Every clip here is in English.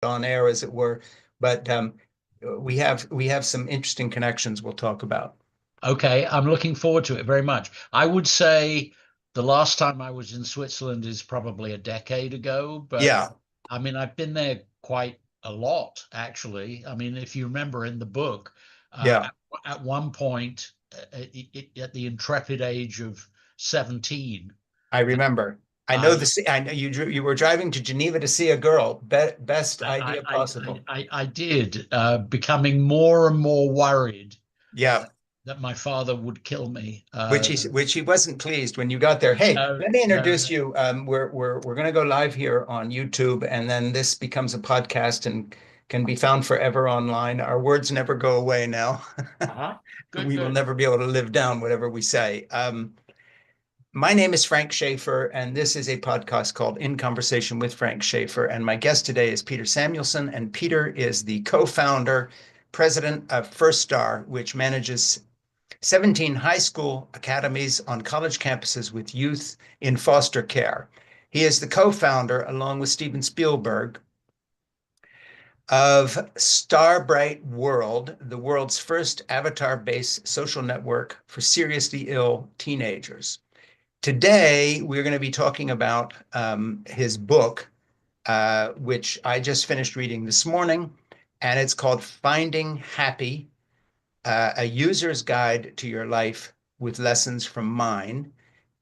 on air, as it were. But we have some interesting connections we'll talk about. Okay, I'm looking forward to it very much. I would say the last time I was in Switzerland is probably a decade ago, but Yeah, I mean, I've been there quite a lot, actually. I mean, if you remember in the book, yeah, at one point, at the intrepid age of 17, I remember. I know I this. I know you were driving to Geneva to see a girl. Best idea possible. I did, becoming more and more worried Yeah, that my father would kill me. which he wasn't pleased when you got there. Hey, No, let me no. introduce you. We're going to go live here on YouTube, and then this becomes a podcast and can be found forever online. Our words never go away now. Uh-huh. Good, We will good. never be able to live down whatever we say. My name is Frank Schaeffer, and this is a podcast called In Conversation with Frank Schaeffer. And my guest today is Peter Samuelson, and Peter is the co-founder, president of First Star, which manages 17 high school academies on college campuses with youth in foster care. He is the co-founder, along with Steven Spielberg, of Starbright World, the world's first avatar-based social network for seriously ill teenagers. Today, we're going to be talking about his book, which I just finished reading this morning, and it's called Finding Happy, A User's Guide to Your Life with Lessons from Mine.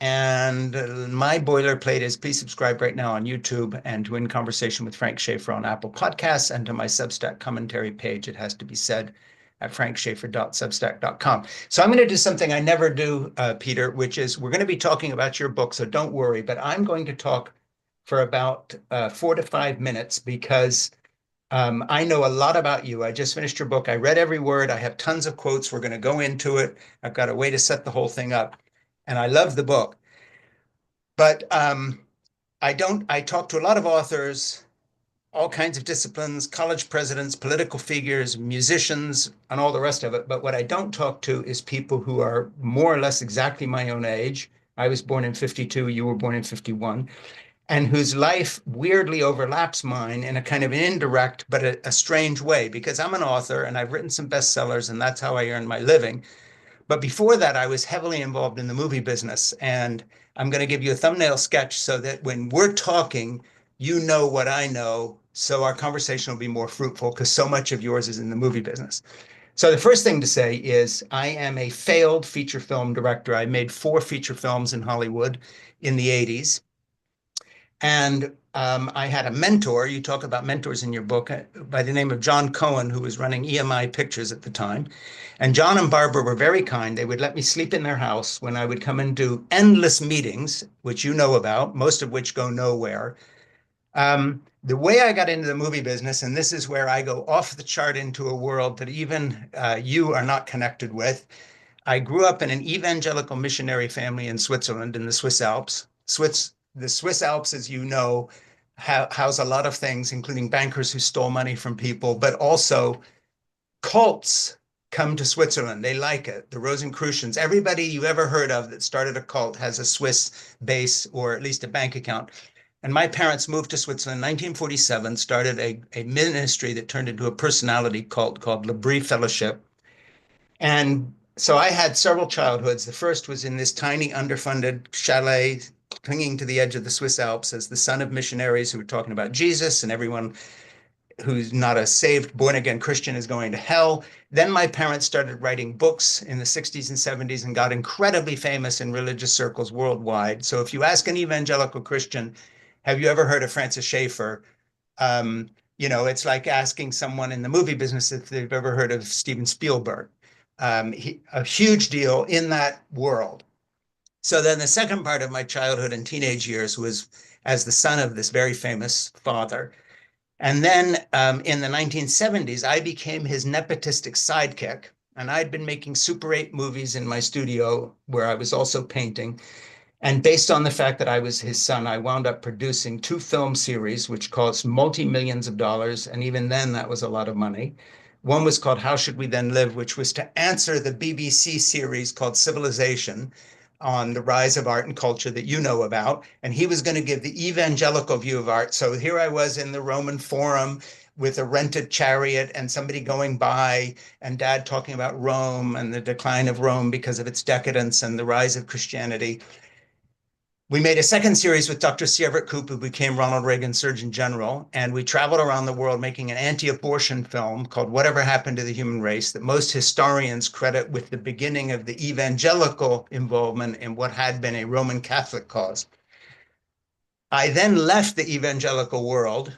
And my boilerplate is please subscribe right now on YouTube and to In Conversation with Frank Schaeffer on Apple Podcasts and to my Substack commentary page, it has to be said, at frankschaeffer.substack.com. So I'm going to do something I never do, Peter, which is we're going to be talking about your book, so don't worry, but I'm going to talk for about 4 to 5 minutes because I know a lot about you. I just finished your book. I read every word. I have tons of quotes. We're going to go into it. I've got a way to set the whole thing up. And I love the book. But I talk to a lot of authors, all kinds of disciplines, college presidents, political figures, musicians, and all the rest of it. But what I don't talk to is people who are more or less exactly my own age. I was born in 52, you were born in 51, and whose life weirdly overlaps mine in a kind of an indirect but a strange way because I'm an author and I've written some bestsellers and that's how I earn my living. But before that, I was heavily involved in the movie business. And I'm going to give you a thumbnail sketch so that when we're talking, you know what I know. So our conversation will be more fruitful because so much of yours is in the movie business. So the first thing to say is I am a failed feature film director. I made 4 feature films in Hollywood in the 80s. And I had a mentor, you talk about mentors in your book, by the name of John Cohen, who was running EMI Pictures at the time. And John and Barbara were very kind. They would let me sleep in their house when I would come and do endless meetings, which you know about, most of which go nowhere. The way I got into the movie business, and this is where I go off the chart into a world that even you are not connected with. I grew up in an evangelical missionary family in Switzerland in the Swiss Alps. The Swiss Alps, as you know, house a lot of things, including bankers who stole money from people, but also cults come to Switzerland. They like it. The Rosicrucians, everybody you ever heard of that started a cult has a Swiss base or at least a bank account. And my parents moved to Switzerland in 1947, started a ministry that turned into a personality cult called L'Abri Fellowship. And so I had several childhoods. The first was in this tiny underfunded chalet clinging to the edge of the Swiss Alps as the son of missionaries who were talking about Jesus and everyone who's not a saved born again Christian is going to hell. Then my parents started writing books in the 60s and 70s and got incredibly famous in religious circles worldwide. So if you ask an evangelical Christian, have you ever heard of Francis Schaeffer? Um, it's like asking someone in the movie business if they've ever heard of Steven Spielberg. A huge deal in that world. So then the second part of my childhood and teenage years was as the son of this very famous father. And then in the 1970s, I became his nepotistic sidekick. And I'd been making Super 8 movies in my studio where I was also painting. And based on the fact that I was his son, I wound up producing 2 film series, which cost multi-millions of dollars. And even then, that was a lot of money. One was called How Should We Then Live, which was to answer the BBC series called Civilization on the rise of art and culture that you know about. And he was going to give the evangelical view of art. So here I was in the Roman Forum with a rented chariot and somebody going by and dad talking about Rome and the decline of Rome because of its decadence and the rise of Christianity. We made a second series with Dr. Sierra Koop, who became Ronald Reagan Surgeon General, and we traveled around the world making an anti-abortion film called Whatever Happened to the Human Race that most historians credit with the beginning of the evangelical involvement in what had been a Roman Catholic cause. I then left the evangelical world,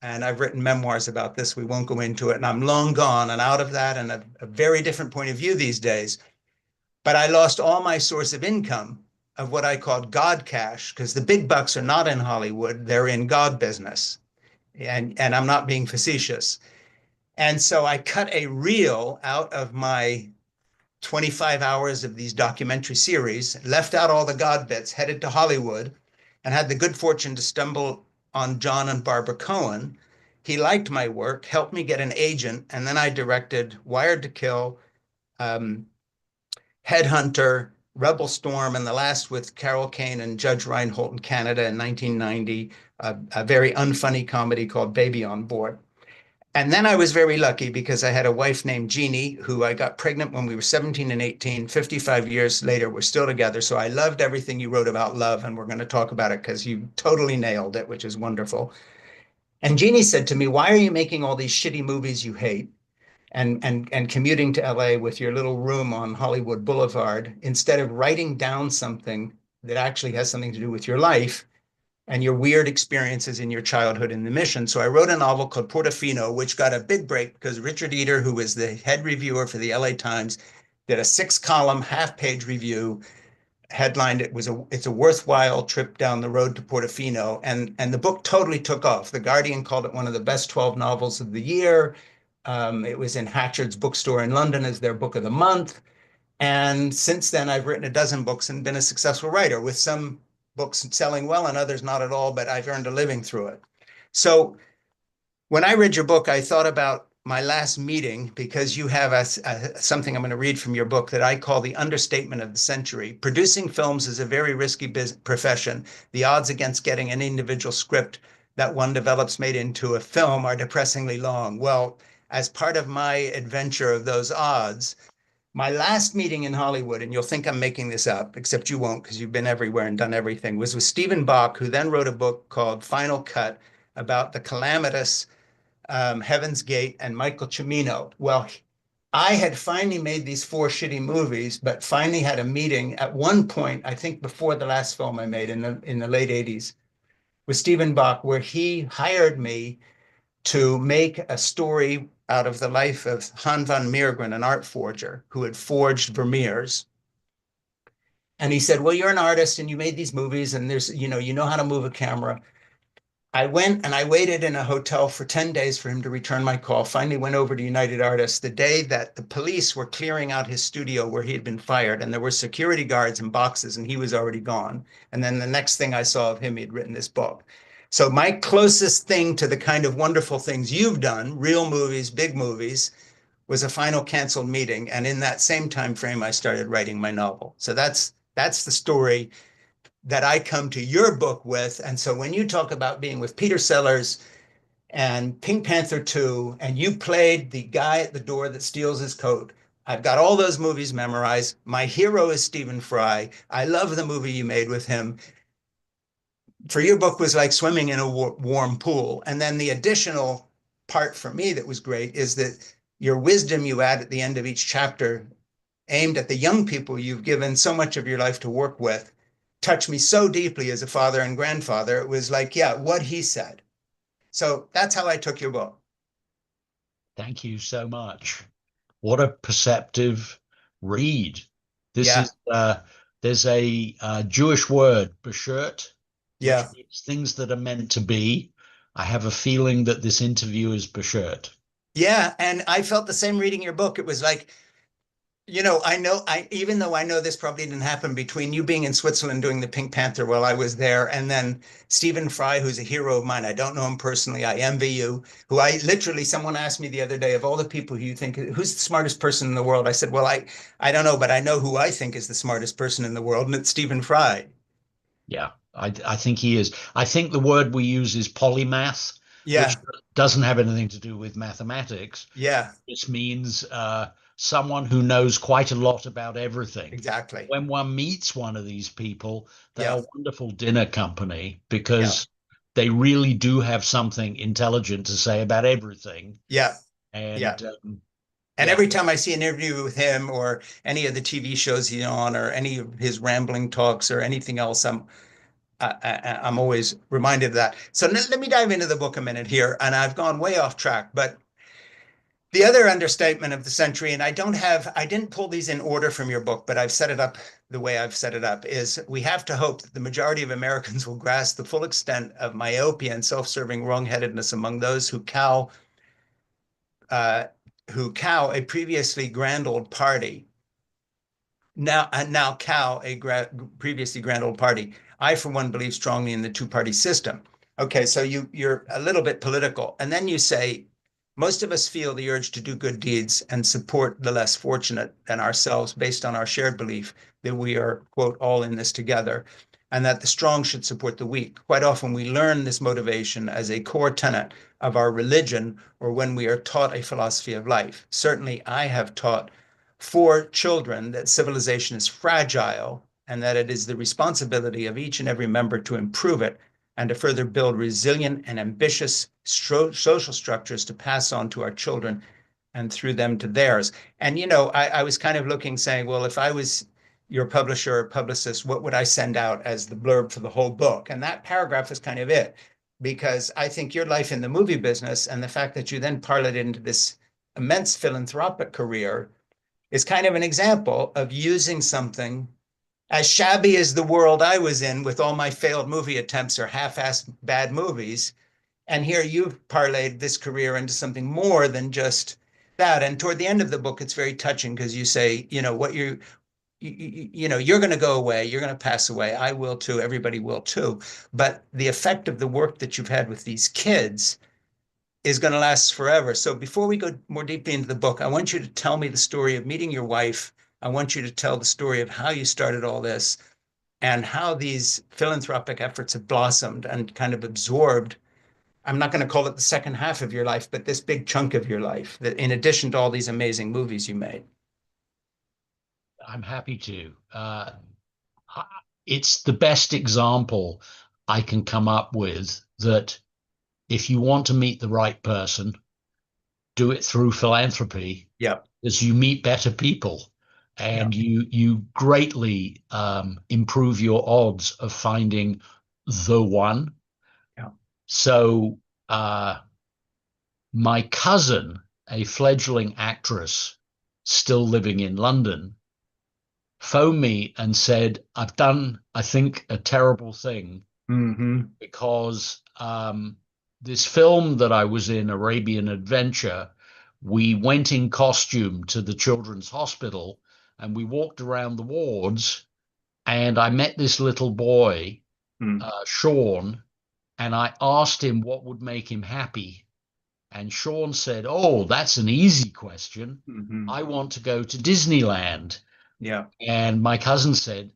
and I've written memoirs about this. We won't go into it, and I'm long gone and out of that and a very different point of view these days. But I lost all my source of income of what I called God cash, because the big bucks are not in Hollywood, they're in God business. And I'm not being facetious. And so I cut a reel out of my 25 hours of these documentary series, left out all the God bits, headed to Hollywood, and had the good fortune to stumble on John and Barbara Cohen. He liked my work, helped me get an agent, and then I directed Wired to Kill, um, Headhunter, Rebel Storm, and the last with Carol Kane and Judge Reinhold in Canada in 1990, a very unfunny comedy called Baby on Board. And then I was very lucky because I had a wife named Jeannie, who I got pregnant when we were 17 and 18. 55 years later, we're still together. So I loved everything you wrote about love, and we're going to talk about it because you totally nailed it, which is wonderful. And Jeannie said to me, "Why are you making all these shitty movies you hate and commuting to LA with your little room on Hollywood Boulevard instead of writing down something that actually has something to do with your life and your weird experiences in your childhood in the mission?" So I wrote a novel called Portofino, which got a big break because Richard Eder, who was the head reviewer for the LA Times, did a 6-column, half-page review, headlined it's a worthwhile trip down the road to Portofino, and the book totally took off. The Guardian called it one of the best 12 novels of the year. It was in Hatchard's bookstore in London as their book of the month. And since then, I've written a dozen books and been a successful writer, with some books selling well and others not at all, but I've earned a living through it. So when I read your book, I thought about my last meeting because you have something I'm going to read from your book that I call the understatement of the century. Producing films is a very risky profession. The odds against getting an individual script that one develops made into a film are depressingly long. Well, as part of my adventure of those odds, my last meeting in Hollywood, and you'll think I'm making this up, except you won't because you've been everywhere and done everything, was with Stephen Bach, who then wrote a book called Final Cut about the calamitous Heaven's Gate and Michael Cimino. Well, I had finally made these 4 shitty movies, but finally had a meeting at one point, I think before the last film I made in the late 80s, with Stephen Bach, where he hired me to make a story out of the life of Han van Meergren, an art forger who had forged Vermeers. And he said, "Well, you're an artist and you made these movies and you know how to move a camera." I went and I waited in a hotel for 10 days for him to return my call. Finally went over to United Artists the day that the police were clearing out his studio where he had been fired. And there were security guards and boxes and he was already gone. And then the next thing I saw of him, he'd written this book. So my closest thing to the kind of wonderful things you've done, real movies, big movies, was a final canceled meeting. And in that same time frame, I started writing my novel. So that's the story that I come to your book with. And so when you talk about being with Peter Sellers and Pink Panther 2, and you played the guy at the door that steals his coat, I've got all those movies memorized. My hero is Stephen Fry. I love the movie you made with him. For your book was like swimming in a warm pool. And then the additional part for me that was great is that your wisdom you add at the end of each chapter, aimed at the young people you've given so much of your life to work with, touched me so deeply as a father and grandfather. It was like, yeah, what he said. So that's how I took your book. Thank you so much. What a perceptive read. This Yeah, is there's a Jewish word, beshert, which yeah. means things that are meant to be. I have a feeling that this interview is beshert. Yeah, and I felt the same reading your book. It was like, I even though I know this probably didn't happen between you being in Switzerland doing the Pink Panther while I was there, and then Stephen Fry, who's a hero of mine. I don't know him personally. I envy you. Who I literally, someone asked me the other day, of all the people who you think, who's the smartest person in the world? I said, well, I don't know, but I know who I think is the smartest person in the world, and it's Stephen Fry. Yeah, I think he is. I think the word we use is polymath. Yeah. which doesn't have anything to do with mathematics. Yeah. This means someone who knows quite a lot about everything. Exactly. When one meets one of these people, they Yeah. are wonderful dinner company Yeah. because they really do have something intelligent to say about everything. Yeah. Yeah. And And yeah, every time I see an interview with him or any of the TV shows he's on or any of his rambling talks or anything else, I'm always reminded of that. So let me dive into the book a minute here, and I've gone way off track, but the other understatement of the century, and I didn't pull these in order from your book, but I've set it up the way I've set it up, is we have to hope that the majority of Americans will grasp the full extent of myopia and self-serving wrongheadedness among those uh, who cow a previously grand old party now cow a previously grand old party. I, for one, believe strongly in the two-party system. Okay, so you're a little bit political, and then you say most of us feel the urge to do good deeds and support the less fortunate than ourselves based on our shared belief that we are, quote, all in this together, and that the strong should support the weak. Quite often we learn this motivation as a core tenet of our religion or when we are taught a philosophy of life. Certainly, I have taught for children that civilization is fragile and that it is the responsibility of each and every member to improve it and to further build resilient and ambitious social structures to pass on to our children and through them to theirs. And, I was kind of looking, saying, well, if I was your publisher or publicist, what would I send out as the blurb for the whole book? And that paragraph is kind of it, because I think your life in the movie business and the fact that you then parlayed into this immense philanthropic career is kind of an example of using something as shabby as the world I was in with all my failed movie attempts or half-assed bad movies. And here you've parlayed this career into something more than just that. And toward the end of the book, it's very touching because you say, you're going to go away, you're going to pass away. I will too. Everybody will too. But the effect of the work that you've had with these kids is going to last forever. So before we go more deeply into the book, I want you to tell me the story of meeting your wife. I want you to tell the story of how you started all this and how these philanthropic efforts have blossomed and kind of absorbed. I'm not going to call it the second half of your life, but this big chunk of your life, that in addition to all these amazing movies you made. I'm happy to. It's the best example I can come up with that if you want to meet the right person, do it through philanthropy, Yeah. as you meet better people Yeah. and you greatly improve your odds of finding the one. Yeah. So my cousin, a fledgling actress still living in London, phoned me and said, I've done, I think, a terrible thing Mm-hmm. because this film that I was in, Arabian Adventure, we went in costume to the children's hospital and we walked around the wards. And I met this little boy, Mm-hmm. Sean, and I asked him what would make him happy. And Sean said, oh, that's an easy question. Mm-hmm. I want to go to Disneyland. Yeah. And my cousin said,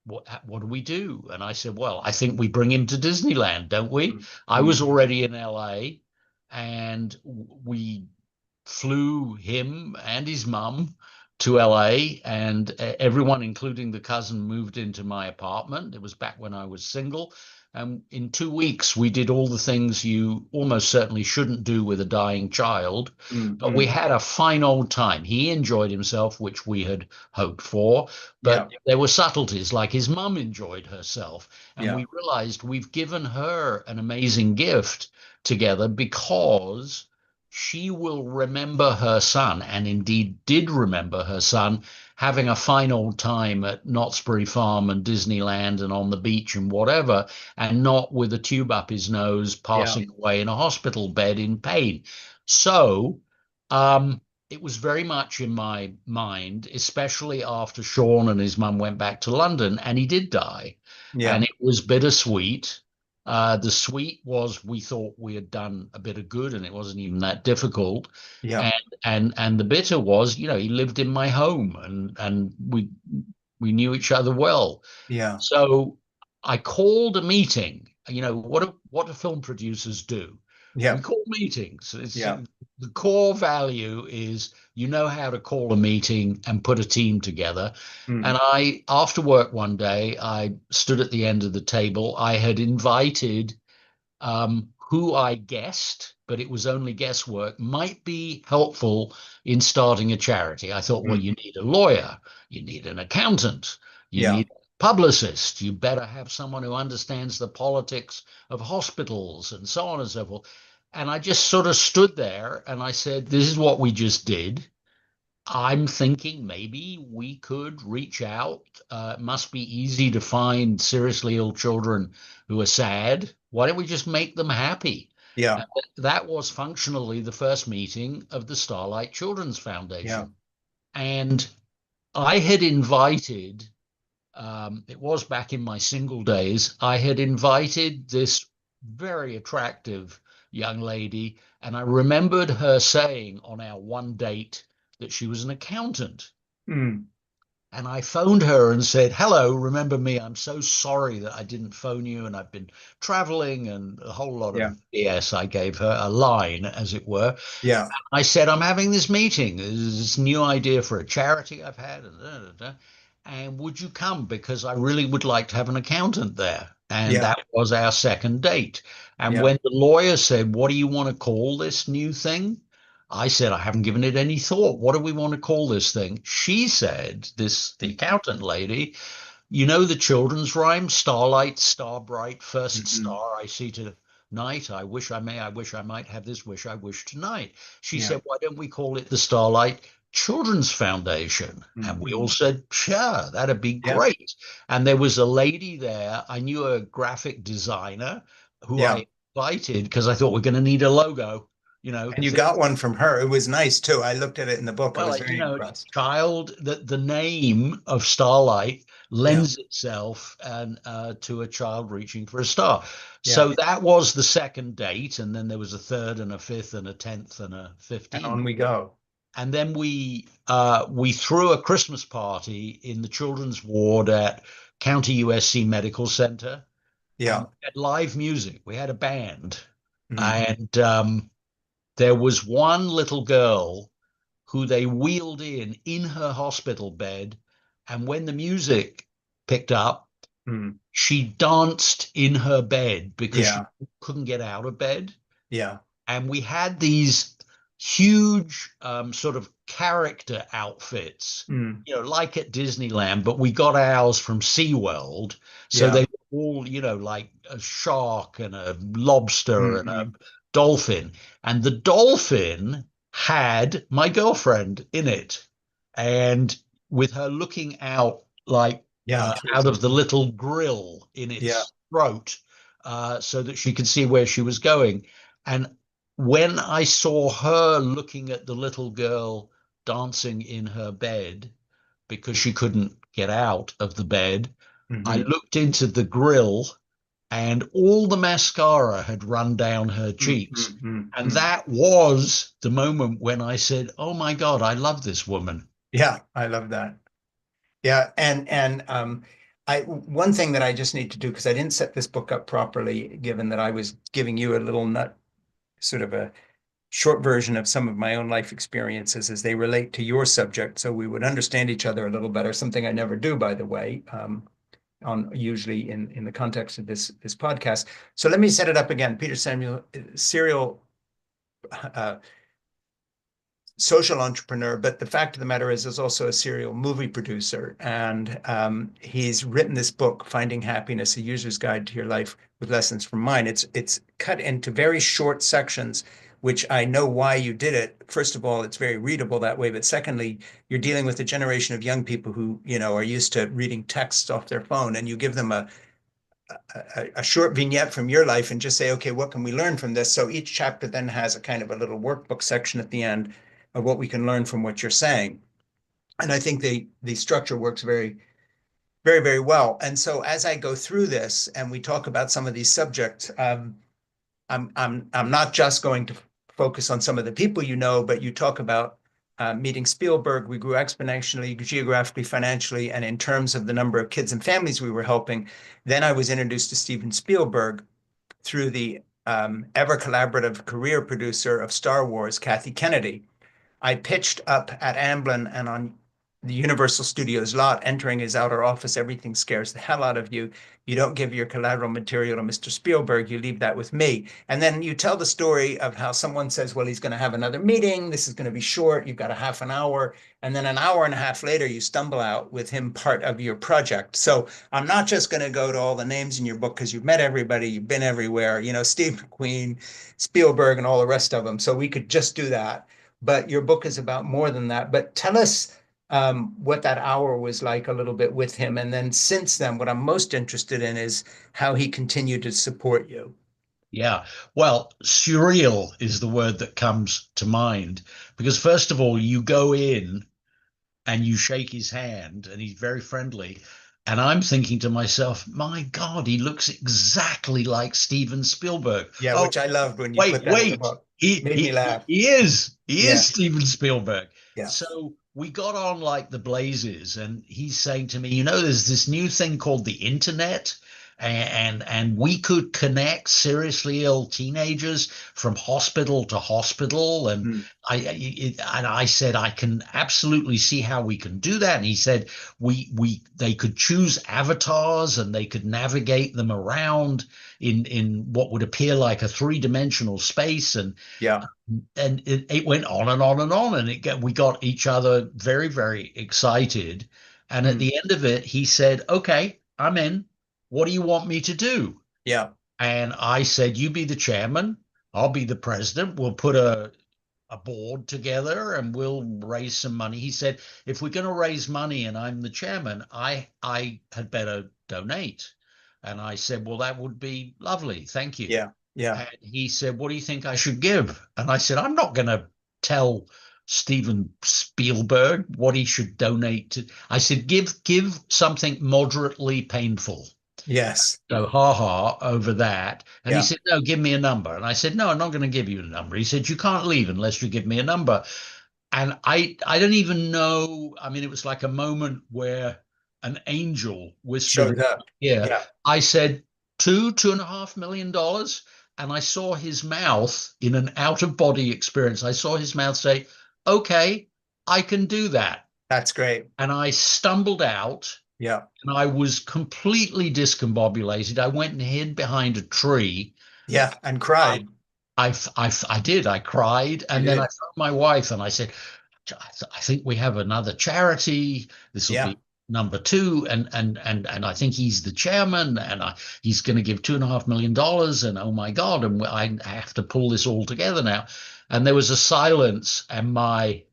what do we do? And I said, well, I think we bring him to Disneyland, don't we? I was Mm-hmm. already in LA and we flew him and his mum to LA, and everyone, including the cousin, moved into my apartment. It was back when I was single. And in 2 weeks, we did all the things you almost certainly shouldn't do with a dying child. But we Mm-hmm. had a fine old time. He enjoyed himself, which we had hoped for. But Yeah. there were subtleties, like his mum enjoyed herself. And Yeah. we realized we've given her an amazing gift together because she will remember her son, and indeed did remember her son, having a fine old time at Knott's Berry Farm and Disneyland and on the beach and whatever, and not with a tube up his nose, Yeah. passing away in a hospital bed in pain. So it was very much in my mind, especially after Sean and his mum went back to London, and he did die. Yeah. And it was bittersweet. The sweet was we thought we had done a bit of good and it wasn't even that difficult. Yeah. And the bitter was, he lived in my home and we knew each other well. Yeah. So I called a meeting. What do film producers do? We Yeah. call meetings. Yeah. The core value is you know how to call a meeting and put a team together. And Mm. after work one day, I stood at the end of the table. I had invited who I guessed, but it was only guesswork, might be helpful in starting a charity. I thought, well, Mm. you need a lawyer, you need an accountant, you Yeah. need a publicist, you better have someone who understands the politics of hospitals and so on and so forth. And I just sort of stood there and I said, this is what we just did. I'm thinking maybe we could reach out. It must be easy to find seriously ill children who are sad. Why don't we just make them happy? Yeah. And that was functionally the first meeting of the Starlight Children's Yeah. Foundation. And I had invited, it was back in my single days, I had invited this very attractive young lady, and I remembered her saying on our one date that she was an accountant. Mm. And I phoned her and said, hello, remember me? I'm so sorry that I didn't phone you and I've been traveling and a whole lot Yeah. of BS. I gave her a line, as it were. Yeah. I said, I'm having this meeting. There's this new idea for a charity I've had. And, da, da, da. And would you come? Because I really would like to have an accountant there. And Yeah. that was our second date. And Yeah. when the lawyer said, what do you want to call this new thing? I said, I haven't given it any thought. What do we want to call this thing? She said, the accountant lady, you know the children's rhyme, starlight, star bright, first Mm-hmm. star I see tonight. I wish I may, I wish I might have this wish I wish tonight. She Yeah. said, why don't we call it the Starlight Children's Foundation? And we all Mm-hmm. said, sure, that'd be Yeah. great. And there was a lady there. I knew a graphic designer who Yeah. I invited because I thought we're going to need a logo, And you thing. got one from her. It was nice too. I looked at it in the book. I Well, was very impressed. child, the name of Starlight Yeah. lends itself and to a child reaching for a star. Yeah. So that was the second date, and then there was a third and a fifth and a 10th and a And 15th. on we go. And then we threw a Christmas party in the children's ward at County USC Medical Center, and Yeah. we had live music. We had a band, Mm. and there was one little girl who they wheeled in her hospital bed. And when the music picked up, Mm. she danced in her bed because she Yeah. couldn't get out of bed. Yeah. And we had these huge sort of character outfits, Mm. like at Disneyland, but we got ours from SeaWorld. So Yeah. they were all, like a shark and a lobster and a Mm-hmm. dolphin. And the dolphin had my girlfriend in it. And with her looking out like Yeah. out of the little grill in Yeah. its throat, so that she could see where she was going. And when I saw her looking at the little girl dancing in her bed because she couldn't get out of the bed, I Mm-hmm. looked into the grill and all the mascara had run down her cheeks. And Mm-hmm. that was the moment when I said, oh my God, I love this woman. Yeah. I love that. Yeah. And I one thing that I just need to do because I didn't set this book up properly, given that I was giving you a little nut sort of a short version of some of my own life experiences as they relate to your subject, so we would understand each other a little better. Something I never do, by the way, on usually in the context of this podcast. So let me set it up again. Peter Samuel, serial uh, social entrepreneur, but the fact of the matter is also a serial movie producer, and he's written this book, Finding Happiness: A User's Guide to Your Life with Lessons from Mine. It's cut into very short sections, which I know why you did it. First of all, it's very readable that way, but secondly, you're dealing with a generation of young people who, are used to reading texts off their phone, and you give them a short vignette from your life and just say, okay, what can we learn from this? So each chapter then has a kind of a little workbook section at the end of what we can learn from what you're saying. And I think the structure works very, very, very well. And so as I go through this and we talk about some of these subjects, I'm not just going to focus on some of the people but you talk about meeting Spielberg. We grew exponentially, geographically, financially, and in terms of the number of kids and families we were helping. Then I was introduced to Steven Spielberg through the ever collaborative career producer of Star Wars, Kathy Kennedy. I pitched up at Amblin and on the Universal Studios lot, entering his outer office. Everything scares the hell out of you. You don't give your collateral material to Mr. Spielberg. You leave that with me. And then you tell the story of how someone says, well, he's going to have another meeting. This is going to be short. You've got a half an hour. And then an hour and a half later, you stumble out with him part of your project. So I'm not just going to go to all the names in your book because you've met everybody, you've been everywhere, Steve McQueen, Spielberg, and all the rest of them. So we could just do that. But your book is about more than that. But tell us what that hour was like a little bit with him. And then since then, what I'm most interested in is how he continued to support you. Yeah. Well, surreal is the word that comes to mind because, first of all, you go in and you shake his hand and he's very friendly. And I'm thinking to myself, my God, he looks exactly like Steven Spielberg. Yeah, Oh, which I loved when you wait, put that in the wait. book. Made me laugh. He is Yeah, Steven Spielberg. yeah. So we got on like the blazes, and he's saying to me, there's this new thing called the internet, and we could connect seriously ill teenagers from hospital to hospital. And Mm, I said I can absolutely see how we can do that. And he said they could choose avatars and they could navigate them around in what would appear like a three-dimensional space, yeah. and it went on and on and on, and we got each other very, very excited. And at Mm, the end of it, he said, okay, I'm in. What do you want me to do? yeah. And I said, you be the chairman, I'll be the president. We'll put a board together and we'll raise some money. He said, if we're going to raise money and I'm the chairman, I had better donate. And I said, well, that would be lovely. Thank you. Yeah. Yeah. And he said, what do you think I should give? And I said, I'm not going to tell Steven Spielberg what he should donate to. I said, give something moderately painful. Yes. So ha ha over that. And he Yeah. said, no, give me a number. And I said, no, I'm not going to give you a number. He said, you can't leave unless you give me a number. And I don't even know. I mean, it was like a moment where an angel whispered in Showed up. my ear. Yeah. I said, $2.5 million. And I saw his mouth in an out of body experience. I saw his mouth say, okay, I can do that. That's great. And I stumbled out Yeah. and I was completely discombobulated. I went and hid behind a tree. Yeah. And I, cried. I did. I cried. You And then I did. phoned my wife and I said, I think we have another charity. This will Yeah. be number two, and I think he's the chairman, and he's going to give $2.5 million. And oh my God, and I have to pull this all together now. And there was a silence, and my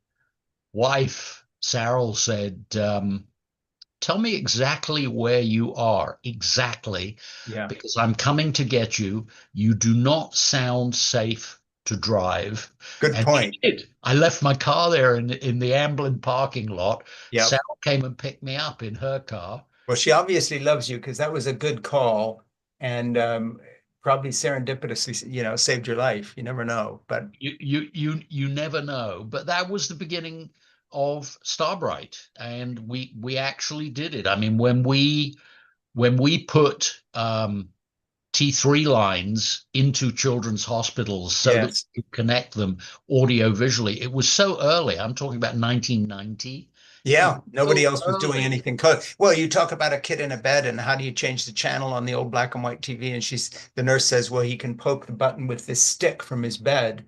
wife Sarah said, "Tell me exactly where you are, exactly, Yeah. because I'm coming to get you. You do not sound safe to drive." Good And she point. did. I left my car there in the Amblin parking lot. Yeah. Sarah came and picked me up in her car. Well, she obviously loves you because that was a good call and probably serendipitously, saved your life. You never know. But You never know. But that was the beginning of Starbright, and we actually did it. I mean, when we put T3 lines into children's hospitals so that yes. we could connect them audio visually. It was so early. I'm talking about 1990. It Yeah, was nobody so else was doing early. anything close. Well, you talk about a kid in a bed and how do you change the channel on the old black and white TV? And the nurse says, well, he can poke the button with this stick from his bed.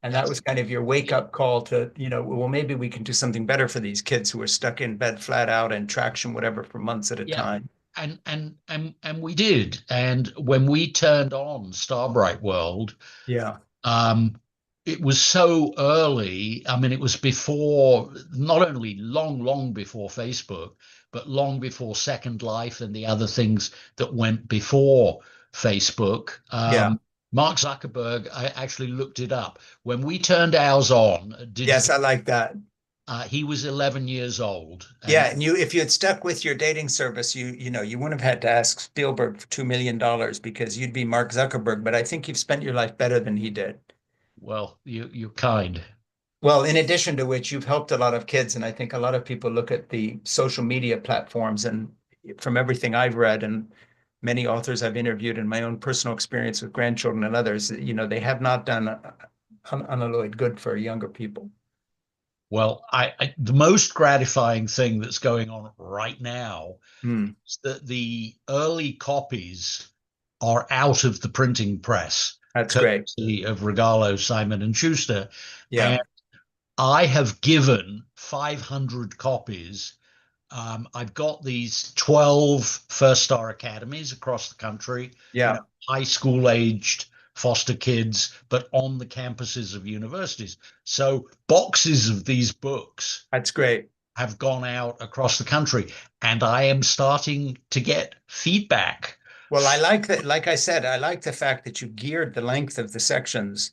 And that That's was kind of your wake up call to, well, maybe we can do something better for these kids who are stuck in bed flat out and traction, whatever, for months at a yeah. time. And we did. And when we turned on Starbright World, Yeah. Um, it was so early. I mean, it was before, not only long, long before Facebook, but long before Second Life and the other things that went before Facebook. Yeah. Mark Zuckerberg, I actually looked it up. When we turned ours on, Yes, digital, I like that. he was 11 years old. Yeah, And and if you had stuck with your dating service, you wouldn't have had to ask Spielberg for $2 million because you'd be Mark Zuckerberg. But I think you've spent your life better than he did. well, you're kind. Well, in addition to which, you've helped a lot of kids, and I think a lot of people look at the social media platforms, and from everything I've read, and many authors I've interviewed and my own personal experience with grandchildren and others, they have not done unalloyed good for younger people. Well, the most gratifying thing that's going on right now Hmm. is that the early copies are out of the printing press, That's great. courtesy of Regalo, Simon and Schuster, Yeah. and I have given 500 copies. I've got these 12 first-star academies across the country, Yeah. high school aged foster kids, but on the campuses of universities. So boxes of these books That's great. have gone out across the country, and I am starting to get feedback. Well, I like that. Like I said, I like the fact that you geared the length of the sections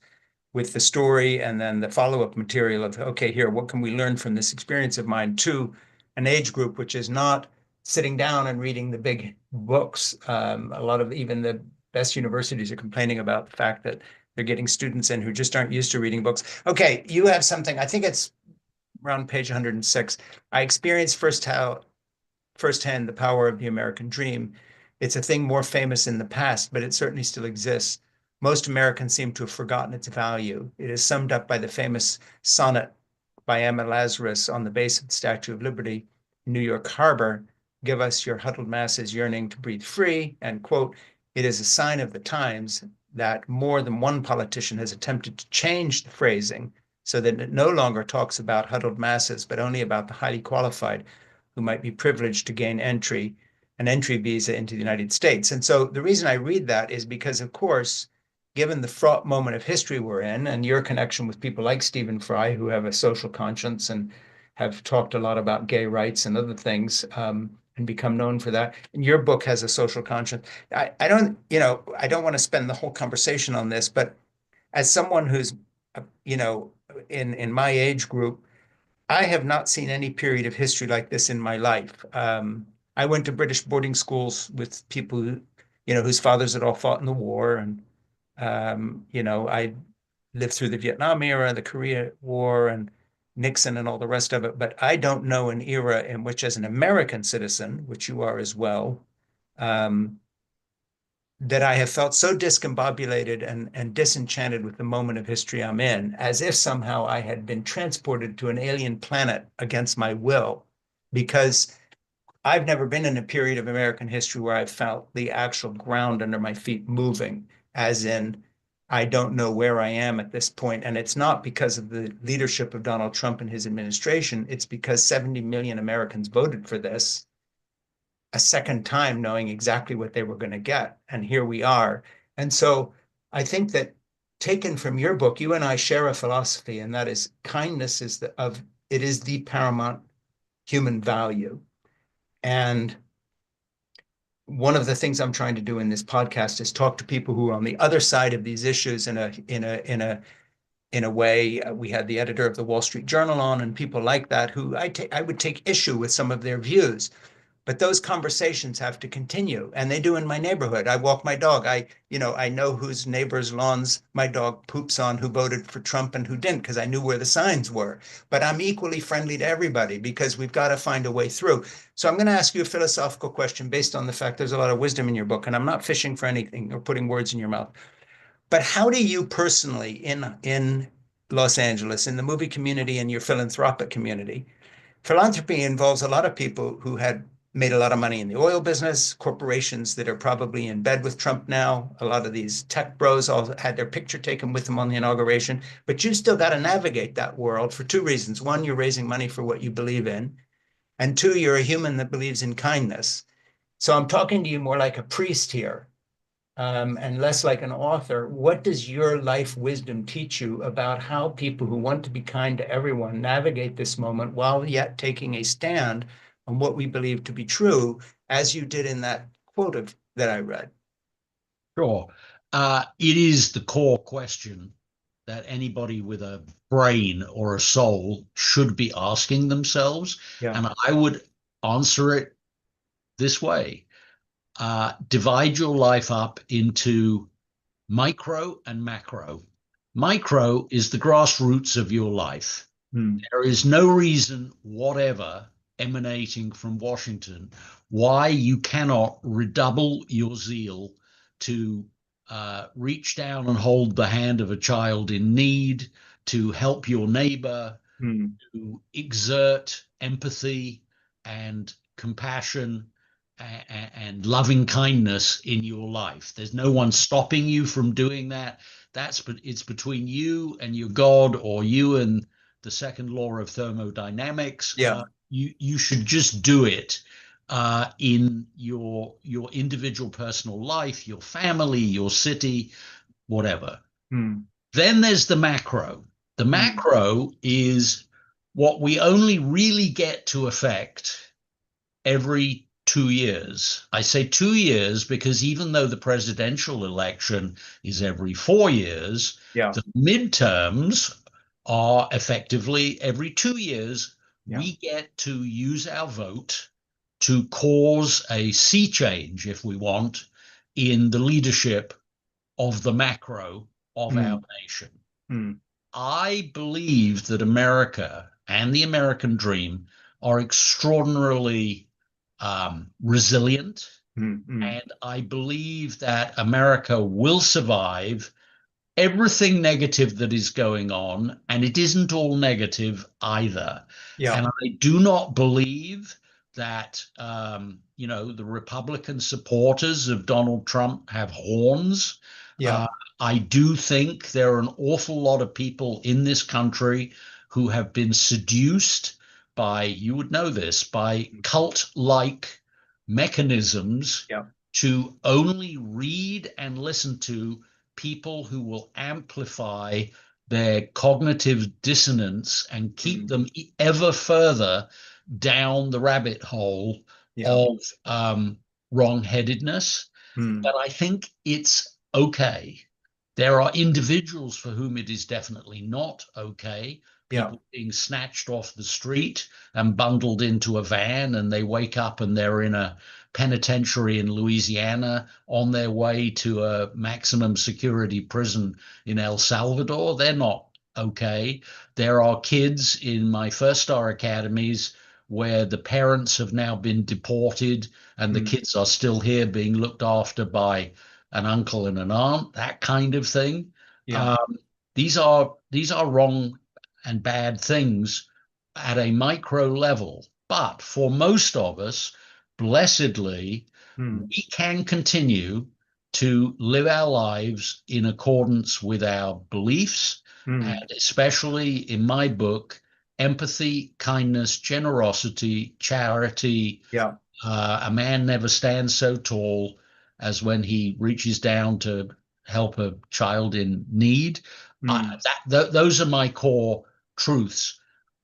with the story and then the follow-up material of, okay, here, what can we learn from this experience of mine to an age group which is not sitting down and reading the big books. A lot of even the best universities are complaining about the fact that they're getting students in who just aren't used to reading books. Okay, you have something, I think it's around page 106. I experienced firsthand the power of the American dream. It's a thing more famous in the past, but it certainly still exists. Most Americans seem to have forgotten its value. It is summed up by the famous sonnet by Emma Lazarus on the base of the Statue of Liberty in New York Harbor. Give us your huddled masses yearning to breathe free. And quote, it is a sign of the times that more than one politician has attempted to change the phrasing so that it no longer talks about huddled masses, but only about the highly qualified who might be privileged to gain an entry visa into the United States. And so the reason I read that is because, of course, given the fraught moment of history we're in and your connection with people like Stephen Fry, who have a social conscience and have talked a lot about gay rights and other things, and become known for that. And your book has a social conscience. I don't want to spend the whole conversation on this, but as someone who's, in my age group, I have not seen any period of history like this in my life. I went to British boarding schools with people whose fathers had all fought in the war, and I lived through the Vietnam era, the Korea War, and Nixon, and all the rest of it. But I don't know an era in which, as an American citizen, which you are as well, um, that I have felt so discombobulated and disenchanted with the moment of history I'm in, as if somehow I had been transported to an alien planet against my will, because I've never been in a period of American history where I've felt the actual ground under my feet moving, as in, I don't know where I am at this point. And it's not because of the leadership of Donald Trump and his administration. It's because 70 million Americans voted for this a second time knowing exactly what they were going to get. And here we are. And so I think that taken from your book, you and I share a philosophy, and that is kindness it is the paramount human value. And one of the things I'm trying to do in this podcast is talk to people who are on the other side of these issues in a way. We had the editor of the Wall Street Journal on, and people like that who I would take issue with some of their views. But those conversations have to continue, and they do in my neighborhood. I walk my dog. I know whose neighbor's lawns my dog poops on, who voted for Trump and who didn't, because I knew where the signs were. But I'm equally friendly to everybody because we've got to find a way through. So I'm going to ask you a philosophical question based on the fact there's a lot of wisdom in your book, and I'm not fishing for anything or putting words in your mouth. But how do you personally, in Los Angeles, in the movie community and your philanthropic community, philanthropy involves a lot of people who had made a lot of money in the oil business, corporations that are probably in bed with Trump now. A lot of these tech bros all had their picture taken with them on the inauguration. But you still got to navigate that world for two reasons. One, you're raising money for what you believe in. And two, you're a human that believes in kindness. So I'm talking to you more like a priest here, and less like an author. What does your life wisdom teach you about how people who want to be kind to everyone navigate this moment while yet taking a stand on what we believe to be true, as you did in that quote that I read? Sure. It is the core question that anybody with a brain or a soul should be asking themselves. Yeah. And I would answer it this way. Divide your life up into micro and macro. Micro is the grassroots of your life. Hmm. There is no reason whatever emanating from Washington, why you cannot redouble your zeal to reach down and hold the hand of a child in need, to help your neighbor, Mm. to exert empathy and compassion and loving kindness in your life. There's no one stopping you from doing that. It's between you and your God, or you and the second law of thermodynamics. Yeah. You should just do it in your individual personal life, your family, your city, whatever. Mm. Then there's the macro. The Mm. macro is what we only really get to affect every 2 years. I say 2 years because even though the presidential election is every 4 years, Yeah. the midterms are effectively every 2 years. Yeah. We get to use our vote to cause a sea change, if we want, in the leadership of the macro of our Mm. nation. Mm. I believe that America and the American dream are extraordinarily resilient. Mm. Mm. And I believe that America will survive everything negative that is going on, and it isn't all negative either. Yeah. And I do not believe that the Republican supporters of Donald Trump have horns. Yeah. Uh, I do think there are an awful lot of people in this country who have been seduced by, you would know this, by cult-like mechanisms Yeah. to only read and listen to people who will amplify their cognitive dissonance and keep Mm. them ever further down the rabbit hole Yeah. of wrong-headedness. Mm. But I think it's okay. There are individuals for whom it is definitely not okay. Yeah. People being snatched off the street and bundled into a van, and they wake up and they're in a penitentiary in Louisiana on their way to a maximum security prison in El Salvador. They're not okay. There are kids in my first star academies where the parents have now been deported and the Mm. kids are still here being looked after by an uncle and an aunt, that kind of thing. Yeah. Um, these are wrong and bad things at a micro level, but for most of us, blessedly, Mm. we can continue to live our lives in accordance with our beliefs, Mm. and especially in my book, empathy, kindness, generosity, charity. Yeah. A man never stands so tall as when he reaches down to help a child in need. Mm. Those are my core truths.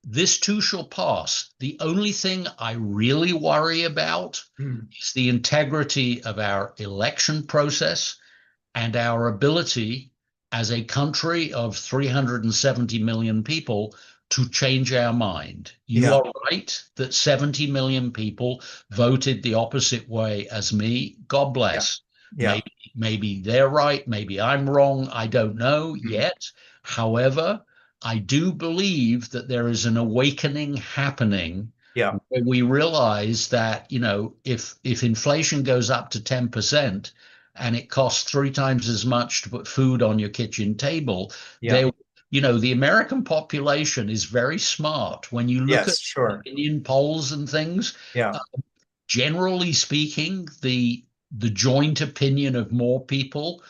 This too shall pass. The only thing I really worry about Mm. is the integrity of our election process and our ability as a country of 370 million people to change our mind. You Yeah. are right that 70 million people voted the opposite way as me. God Yeah. bless. Yeah. Maybe they're right. Maybe I'm wrong. I don't know Mm. yet. However, I do believe that there is an awakening happening Yeah. where we realize that, if inflation goes up to 10%, and it costs 3 times as much to put food on your kitchen table, Yeah. there, the American population is very smart. When you look at Yes. Sure. opinion polls and things, Yeah. uh, generally speaking, the joint opinion of more people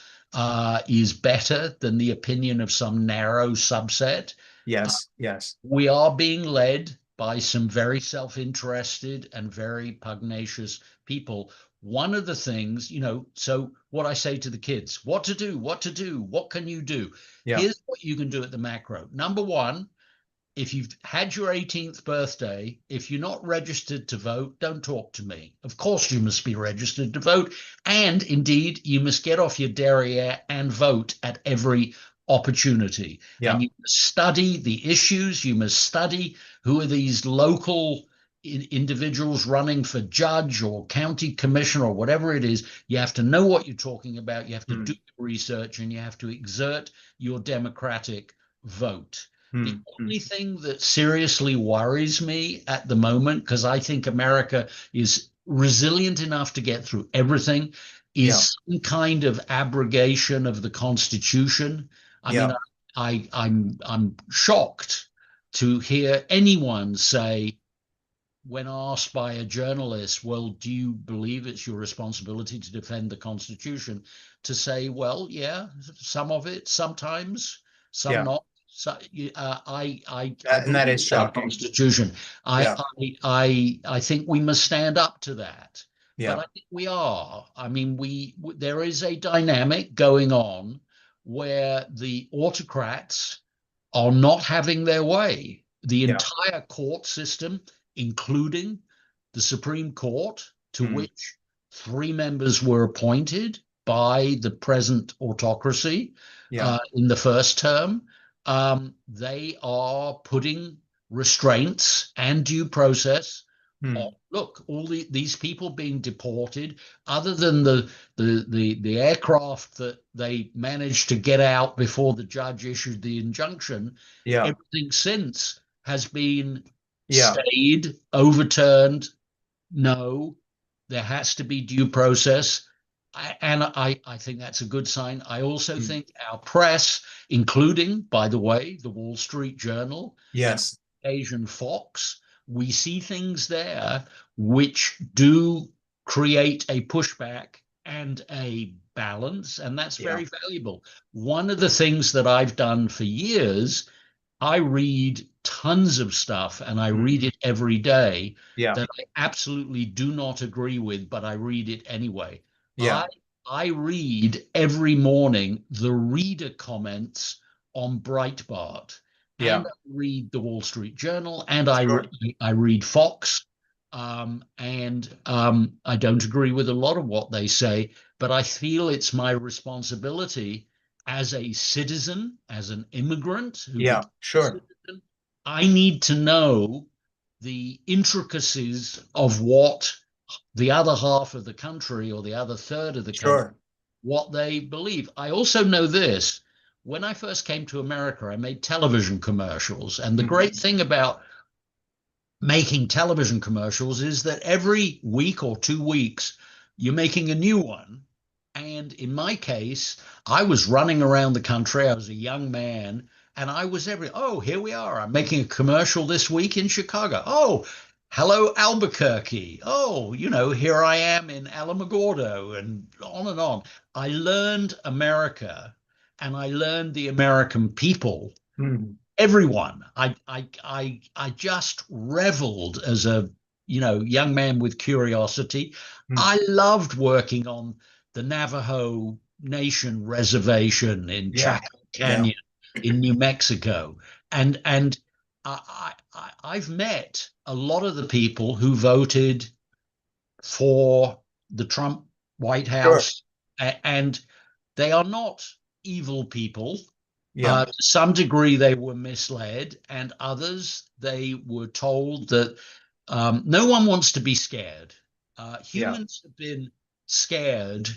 is better than the opinion of some narrow subset. Yes. Yes. We are being led by some very self-interested and very pugnacious people. One of the things, so what I say to the kids, what to do, what can you do? Yeah. Here's what you can do at the macro. Number one, if you've had your 18th birthday, if you're not registered to vote, don't talk to me. Of course, you must be registered to vote. And indeed, you must get off your derriere and vote at every opportunity. Yeah. And you must study the issues. You must study who are these local individuals running for judge or county commissioner or whatever it is. You have to know what you're talking about. You have to do Mm. research, and you have to exert your democratic vote. The Mm, mm. only thing that seriously worries me at the moment, because I think America is resilient enough to get through everything, Yeah, is some kind of abrogation of the Constitution. I mean, yeah, I'm shocked to hear anyone say, when asked by a journalist, well, do you believe it's your responsibility to defend the Constitution? To say, well, yeah, some of it, sometimes, some yeah. not. So, I And that believe is in our shocking. Constitution. Yeah, I think we must stand up to that. But yeah, I think we are. I mean, there is a dynamic going on where the autocrats are not having their way. The yeah. entire court system, including the Supreme Court, to Mm, which three members were appointed by the present autocracy yeah. in the first term, they are putting restraints and due process. Mm, Look, these people being deported, other than the aircraft that they managed to get out before the judge issued the injunction, yeah, everything since has been yeah. stayed, overturned. No, there has to be due process. I think that's a good sign. I also Mm, think our press, including, by the way, the Wall Street Journal and yes. Asian Fox, we see things there which do create a pushback and a balance, and that's Yeah. very valuable. One of the things that I've done for years, I read tons of stuff and I Mm, read it every day yeah, that I absolutely do not agree with, but I read it anyway. yeah, I I read every morning the reader comments on Breitbart, and yeah. I read the Wall Street Journal, and Sure. I read Fox, and I don't agree with a lot of what they say, but I feel it's my responsibility as a citizen, as an immigrant who Yeah, became a sure. citizen. I need to know the intricacies of what the other half of the country or the other third of the country, Sure. what they believe. I also know this. When I first came to America, I made television commercials. And the Mm, great thing about making television commercials is that every week or 2 weeks, you're making a new one. And in my case, I was running around the country. I was a young man, and I was oh, here we are. I'm making a commercial this week in Chicago. Oh, hello, Albuquerque. Oh, here I am in Alamogordo, and on and on. I learned America and I learned the American people, mm, everyone. I just reveled as a young man with curiosity. mm. I loved working on the Navajo Nation reservation in Yeah, Chaco yeah, Canyon in New Mexico, and I've met a lot of the people who voted for the Trump White sure. House, and they are not evil people. Yeah, To some degree, they were misled, and others, they were told that no one wants to be scared. yeah, Humans have been scared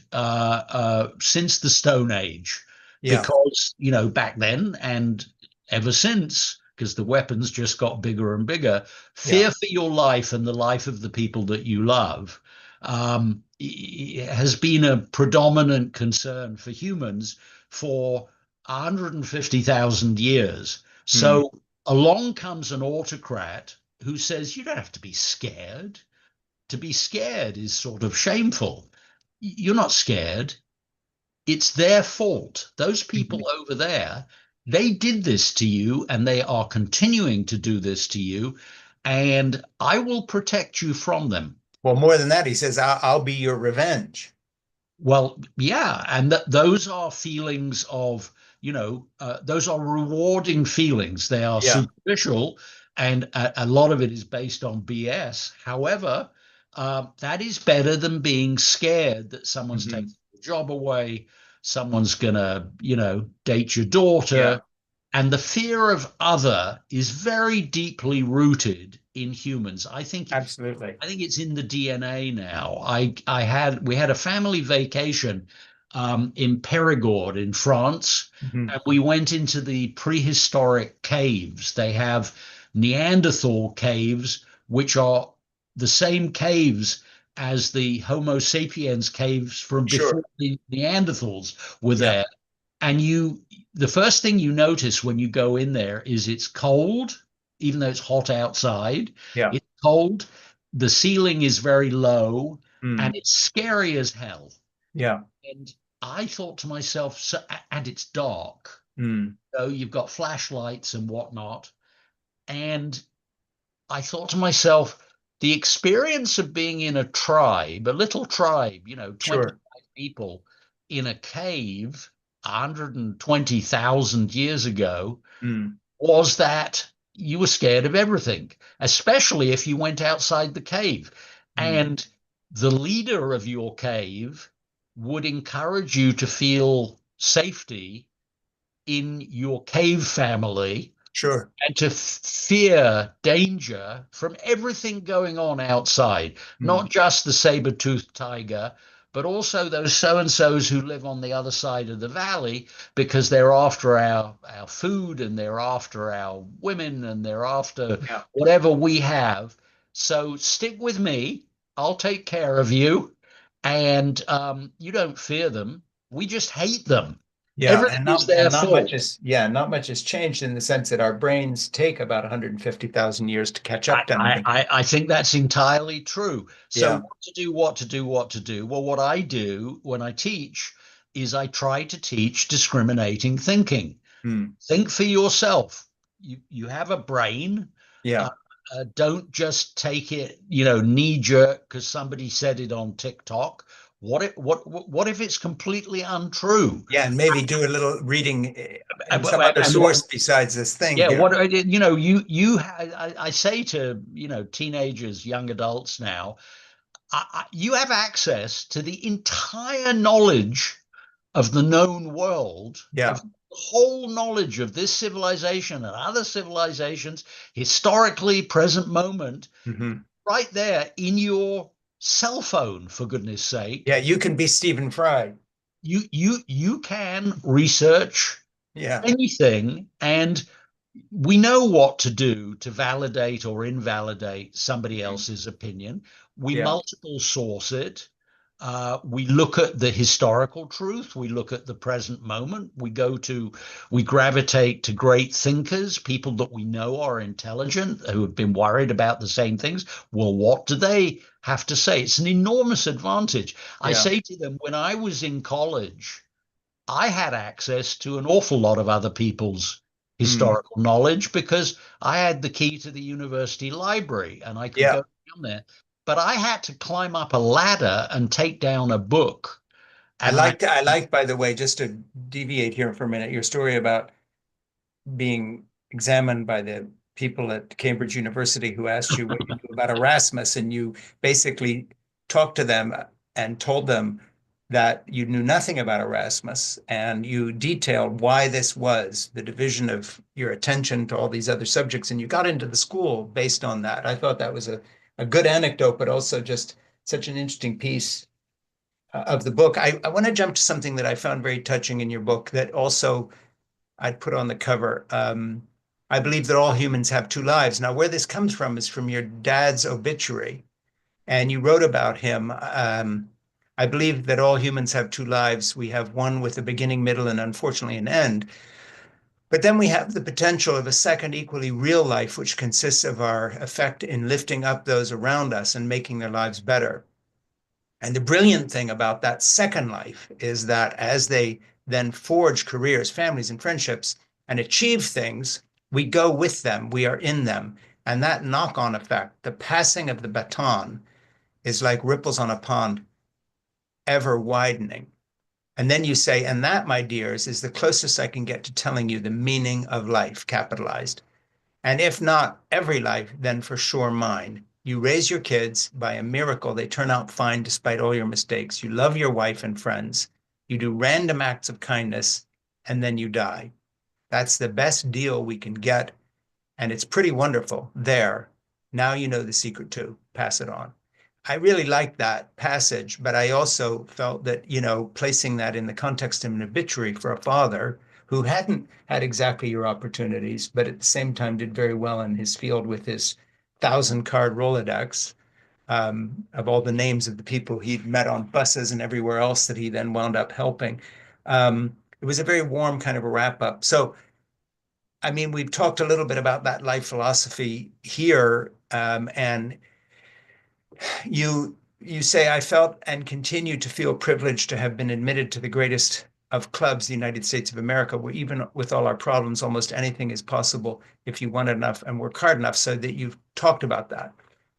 since the Stone Age yeah, because, back then and ever since, because the weapons just got bigger and bigger, yeah. fear for your life and the life of the people that you love has been a predominant concern for humans for 150,000 years. Mm. So along comes an autocrat who says, you don't have to be scared. To be scared is sort of shameful. You're not scared. It's their fault. Those people Mhm. over there, they did this to you and they are continuing to do this to you. And I will protect you from them. Well, more than that, he says, I'll be your revenge. Well, yeah, and those are feelings of, those are rewarding feelings. They are Yeah. superficial, and a lot of it is based on BS. However, that is better than being scared that someone's taking Hmm. your job away, someone's gonna, date your Yeah, daughter, and the fear of other is very deeply rooted in humans. absolutely. I think it's in the DNA now. We had a family vacation in Périgord in France, Mhm. and we went into the prehistoric caves. They have Neanderthal caves, which are the same caves as the Homo sapiens caves from before Sure. the Neanderthals were Yeah. there. And the first thing you notice when you go in there is it's cold, even though it's hot outside. Yeah. It's cold. The ceiling is very low, and Mm. it's scary as hell. Yeah. And I thought to myself, and it's dark. Mm. So you've got flashlights and whatnot. And I thought to myself, the experience of being in a tribe, a little tribe, 25 Sure. people in a cave 120,000 years ago, Mm. was that you were scared of everything, especially if you went outside the cave. Mm. And the leader of your cave would encourage you to feel safety in your cave family Sure. and to fear danger from everything going on outside, Mm. not just the saber-toothed tiger, but also those so-and-sos who live on the other side of the valley because they're after our food and they're after our women and they're after Yeah. whatever we have. So stick with me. I'll take care of you. And you don't fear them. We just hate them. Yeah, Everything is their and not much fault. is yeah, not much has changed in the sense that our brains take about 150,000 years to catch I, up to I, anything. I think that's entirely true. So Yeah. what to do, what to do, what to do? Well, what I do when I teach is I try to teach discriminating thinking. Mm. Think for yourself. You have a brain. Uh, Yeah. don't just take it, knee jerk because somebody said it on TikTok. What if it's completely untrue? Yeah, and maybe do a little reading in And, some other and source besides this thing yeah, here. I say to teenagers, young adults now, you have access to the entire knowledge of the known world, of Yeah. the whole knowledge of this civilization and other civilizations, historically, present moment, Hmm. right there in your cell phone, for goodness sake. Yeah, you can be Stephen Fry. You can research Yeah. anything, and we know what to do to validate or invalidate somebody Mm. else's opinion. We Yeah. multiple source it. We look at the historical truth. We look at the present moment. We gravitate to great thinkers, people that we know are intelligent, who have been worried about the same things. Well, what do they have to say? It's an enormous advantage. I Yeah. say to them, when I was in college, I had access to an awful lot of other people's Mm. historical knowledge because I had the key to the university library and I could Yeah. go down there. But I had to climb up a ladder and take down a book. And I like, by the way, just to deviate here for a minute, your story about being examined by the people at Cambridge University who asked you what you knew about Erasmus, and you basically talked to them and told them that you knew nothing about Erasmus, and you detailed why this was the division of your attention to all these other subjects, and you got into the school based on that. I thought that was a good anecdote, but also just such an interesting piece of the book. I want to jump to something that I found very touching in your book that also I'd put on the cover. I believe that all humans have two lives. Now, where this comes from is from your dad's obituary, and you wrote about him. I believe that all humans have two lives. We have one with a beginning, middle, and unfortunately an end. But then we have the potential of a second, equally real life, which consists of our effect in lifting up those around us and making their lives better. And the brilliant thing about that second life is that as they then forge careers, families, and friendships and achieve things, we go with them, we are in them. And that knock on effect, the passing of the baton, is like ripples on a pond, ever widening. And then you say, and that, my dears, is the closest I can get to telling you the meaning of life, capitalized. And if not every life, then for sure mine. You raise your kids. By a miracle, they turn out fine despite all your mistakes. You love your wife and friends. You do random acts of kindness, and then you die. That's the best deal we can get. And it's pretty wonderful. There. Now you know the secret too. Pass it on. I really liked that passage, but I also felt that, placing that in the context of an obituary for a father who hadn't had exactly your opportunities, but at the same time did very well in his field with his 1,000 card Rolodex, of all the names of the people he'd met on buses and everywhere else that he then wound up helping. It was a very warm kind of a wrap up. So, I mean, we've talked a little bit about that life philosophy here, and you say, I felt and continue to feel privileged to have been admitted to the greatest of clubs, the United States of America, where even with all our problems, almost anything is possible if you want enough and work hard enough. So that you've talked about that.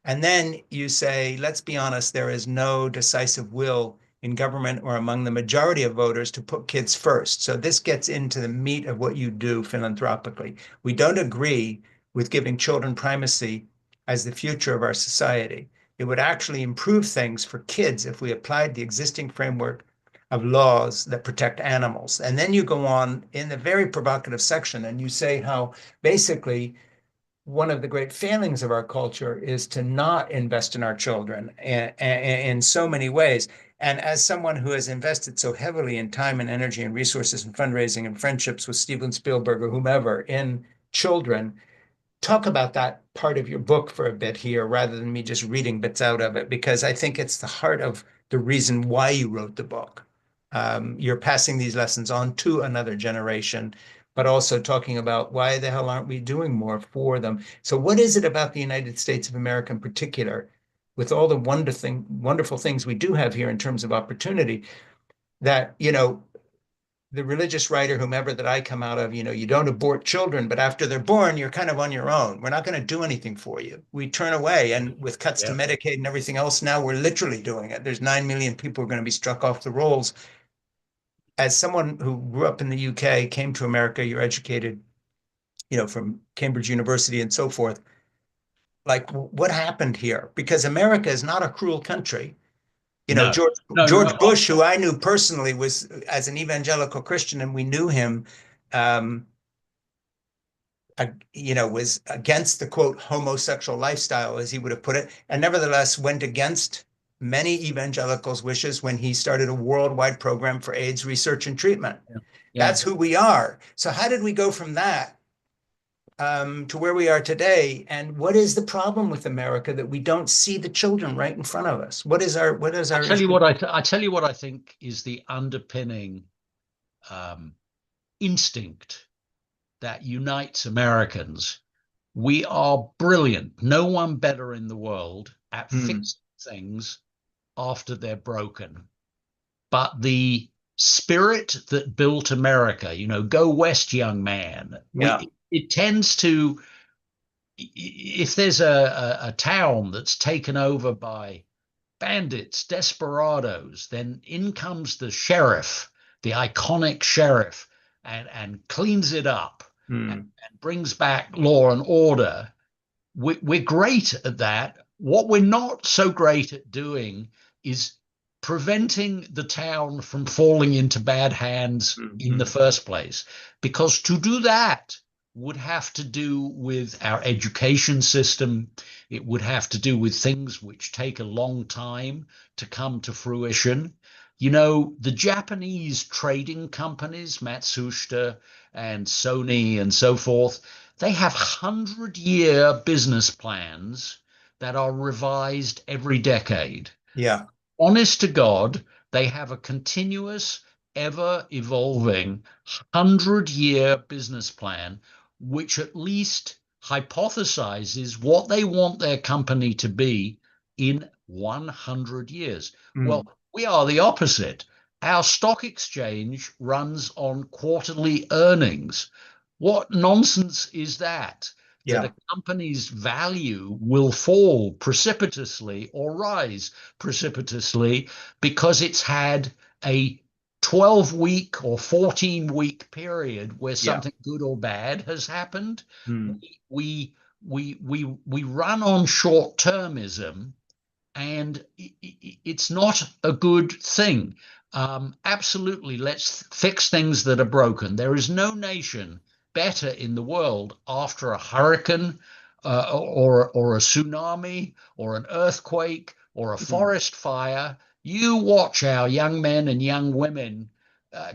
And then you say, let's be honest, there is no decisive will in government or among the majority of voters to put kids first. So this gets into the meat of what you do philanthropically. We don't agree with giving children primacy as the future of our society. It would actually improve things for kids if we applied the existing framework of laws that protect animals. And then you go on in the very provocative section and you say how basically one of the great failings of our culture is to not invest in our children in so many ways. And as someone who has invested so heavily in time and energy and resources and fundraising and friendships with Steven Spielberg or whomever in children, talk about that part of your book for a bit here rather than me just reading bits out of it, because I think it's the heart of the reason why you wrote the book. You're passing these lessons on to another generation, but also talking about why the hell aren't we doing more for them? So, what is it about the United States of America in particular, with all the wonderful things we do have here in terms of opportunity, that, the religious writer, whomever that I come out of, you don't abort children, but after they're born, you're kind of on your own. We're not going to do anything for you. We turn away. And with cuts to Yeah. Medicaid and everything else, now we're literally doing it. There's 9 million people who are going to be struck off the rolls. As someone who grew up in the UK, came to America, you're educated, from Cambridge University and so forth. Like, what happened here? Because America is not a cruel country. No, George no, George no. Bush, who I knew personally, was as an evangelical Christian, and we knew him, um, was against the quote homosexual lifestyle, as he would have put it, and nevertheless went against many evangelicals' wishes when he started a worldwide program for AIDS research and treatment. Yeah. Yeah. That's who we are. So how did we go from that to where we are today? And what is the problem with America that we don't see the children right in front of us? What is our issue? I tell you what I think is the underpinning um, instinct that unites Americans. We are brilliant. No one better in the world at Hmm. fixing things after they're broken. But the spirit that built America, go west, young man. Yeah. It tends to, if there's a town that's taken over by bandits, desperados, then in comes the sheriff, the iconic sheriff, and cleans it up and, Hmm. and brings back law and order. We're great at that. What we're not so great at doing is preventing the town from falling into bad hands in the Hmm. first place. Because to do that would have to do with our education system. It would have to do with things which take a long time to come to fruition. The Japanese trading companies, Matsushita and Sony and so forth, they have 100-year business plans that are revised every decade. Yeah. Honest to God, they have a continuous, ever evolving 100-year business plan, which at least hypothesizes what they want their company to be in 100 years. Hmm. Well, we are the opposite. Our stock exchange runs on quarterly earnings. What nonsense is that? That Yeah. a company's value will fall precipitously or rise precipitously because it's had a 12-week or 14-week period where Yeah. something good or bad has happened. Hmm. We we run on short-termism, and it's not a good thing. Absolutely, let's fix things that are broken. There is no nation better in the world after a hurricane or a tsunami or an earthquake or a Mm. forest fire, you watch our young men and young women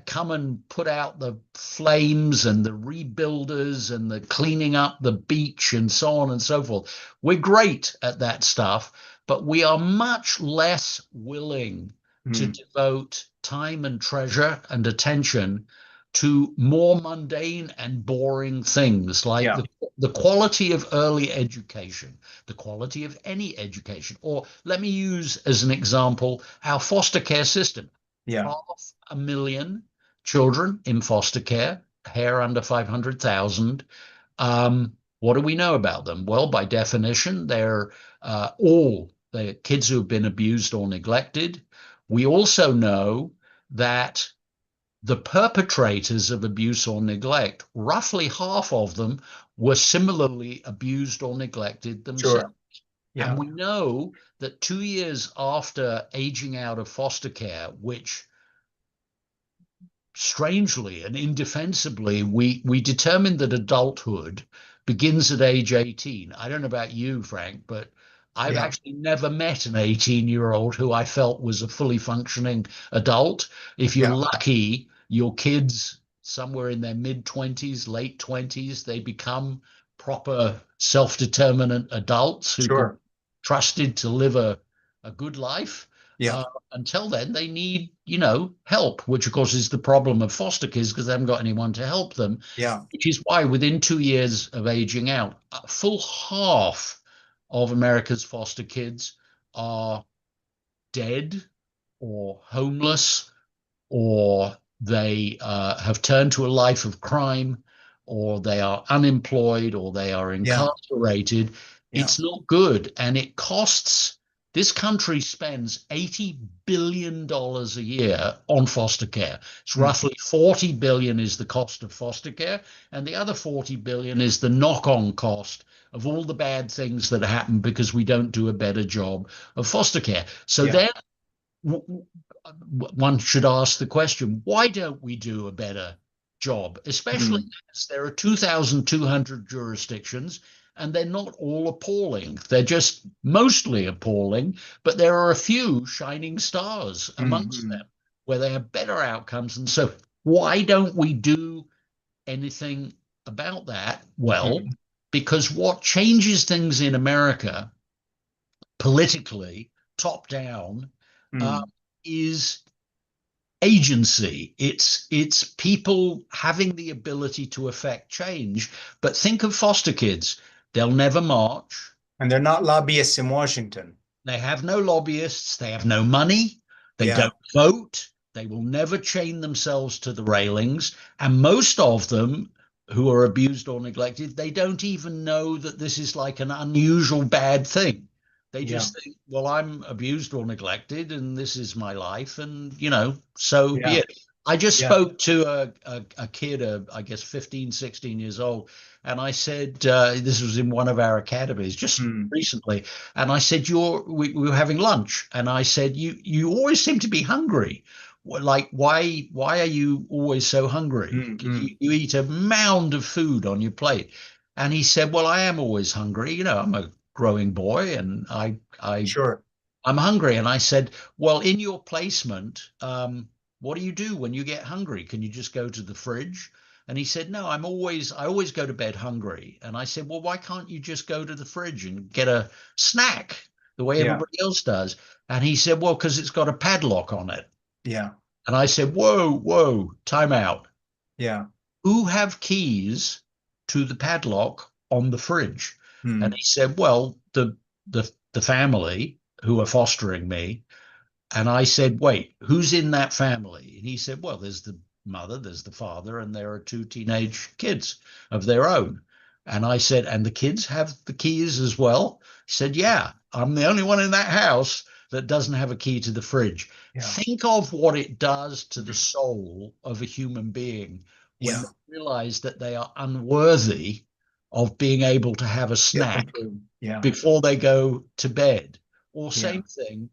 come and put out the flames and the rebuilders and the cleaning up the beach and so on and so forth. We're great at that stuff, but we are much less willing to Mm. devote time and treasure and attention to more mundane and boring things like Yeah. the quality of early education, the quality of any education. Or let me use as an example our foster care system. Yeah. 500,000 children in foster care, hair under 500,000. What do we know about them? Well, by definition, they're all the kids who have been abused or neglected. We also know that the perpetrators of abuse or neglect, roughly half of them were similarly abused or neglected themselves. Sure. And Yeah. we know that 2 years after aging out of foster care, which strangely and indefensibly, we determined that adulthood begins at age 18. I don't know about you, Frank, but I've Yeah. actually never met an 18-year-old who I felt was a fully functioning adult. If you're Yeah. lucky, your kids somewhere in their mid 20s, late 20s, they become proper self-determinant adults who can Sure. be trusted to live a good life. Yeah. Until then, they need, help, which of course is the problem of foster kids because they haven't got anyone to help them, Yeah. which is why within 2 years of aging out, a full half of America's foster kids are dead or homeless, or they have turned to a life of crime, or they are unemployed, or they are Yeah. incarcerated. Yeah. It's not good. And it costs, this country spends $80 billion a year on foster care. It's Mm. roughly 40 billion is the cost of foster care, and the other 40 billion is the knock-on cost of all the bad things that happen because we don't do a better job of foster care. So Yeah. then one should ask the question, why don't we do a better job? Especially Mm. as there are 2,200 jurisdictions and they're not all appalling. They're just mostly appalling, but there are a few shining stars amongst Mm. them where they have better outcomes. And so why don't we do anything about that? Well, Mm. because what changes things in America politically, top down, uh, Mm. is agency. It's people having the ability to affect change. But think of foster kids. They'll never march. And they're not lobbyists in Washington. They have no lobbyists. They have no money. They Yeah. don't vote. They will never chain themselves to the railings. And most of them who are abused or neglected, they don't even know that this is like an unusual bad thing. They Yeah. just think, well, I'm abused or neglected, and this is my life, and so be Yeah. it. I just Yeah. spoke to a kid, I guess 15, 16 years old, and I said, this was in one of our academies just Mm. recently, and I said, we were having lunch, and I said, you always seem to be hungry. Like, why are you always so hungry? Mm. Because Mm. you eat a mound of food on your plate. And he said, well, I am always hungry. I'm a growing boy, and Sure. I'm hungry. And I said, well, in your placement, what do you do when you get hungry? Can you just go to the fridge? And he said, no, I always go to bed hungry. And I said, well, why can't you just go to the fridge and get a snack the way Yeah. everybody else does? And he said, well, because it's got a padlock on it. Yeah. And I said, whoa, time out. Yeah. Who have keys to the padlock on the fridge? And Mm. he said, well, the family who are fostering me. And I said, wait, who's in that family? And he said, well, there's the mother, there's the father, and there are two teenage kids of their own. And I said, and the kids have the keys as well? He said, yeah, I'm the only one in that house that doesn't have a key to the fridge. Yeah. Think of what it does to the soul of a human being when Yeah. they realize that they are unworthy of being able to have a Get the snack food. Yeah. before they go to bed. Or Yeah. same thing,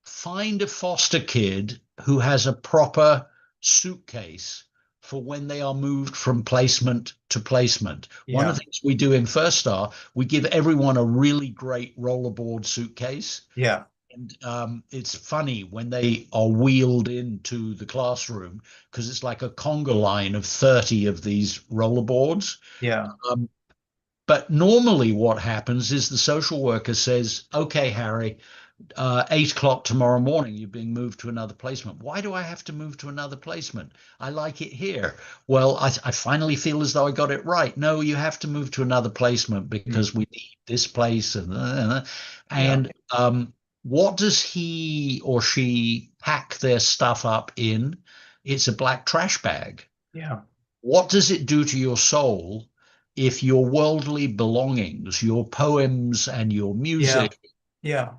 find a foster kid who has a proper suitcase for when they are moved from placement to placement. One of Yeah. the things we do in First Star, we give everyone a really great rollerboard suitcase. Yeah. It's funny when they are wheeled into the classroom because it's like a conga line of 30 of these rollerboards. Yeah. Um, but normally, what happens is the social worker says, "Okay, Harry, 8 o'clock tomorrow morning, you're being moved to another placement." Why do I have to move to another placement? I like it here. Well, I finally feel as though I got it right. No, you have to move to another placement Mm. because we need this place. Yeah. And what does he or she pack their stuff up in? It's a black trash bag. Yeah. What does it do to your soul if your worldly belongings, your poems and your Yeah. music Yeah.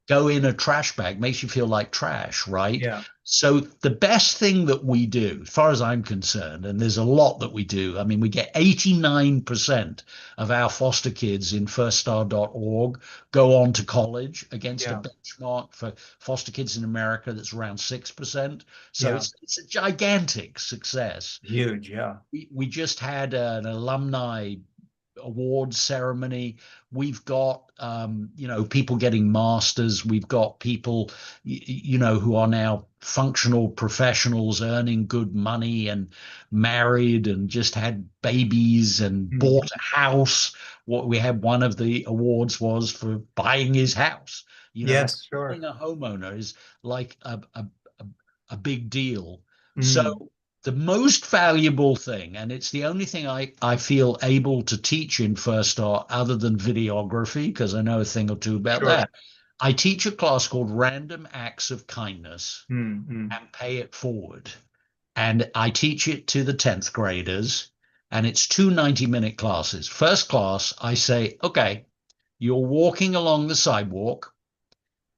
go in a trash bag? Makes you feel like trash, right? Yeah. So the best thing that we do, as far as I'm concerned, and there's a lot that we do. I mean, we get 89% of our foster kids in firststar.org go on to college against a Yeah. benchmark for foster kids in America that's around 6%. So Yeah. it's a gigantic success. Huge. Yeah. We just had an alumni awards ceremony. We've got people getting masters. We've got people who are now functional professionals earning good money and married and just had babies and Mm. bought a house. What we had, one of the awards was for buying his house. Yes, sure. Being a homeowner is like a big deal. Mm. So the most valuable thing, and it's the only thing I feel able to teach in First Art other than videography, because I know a thing or two about Sure. that. I teach a class called Random Acts of Kindness Mm. Mm. and Pay It Forward. And I teach it to the 10th graders, and it's two 90-minute classes. First class, I say, okay, you're walking along the sidewalk,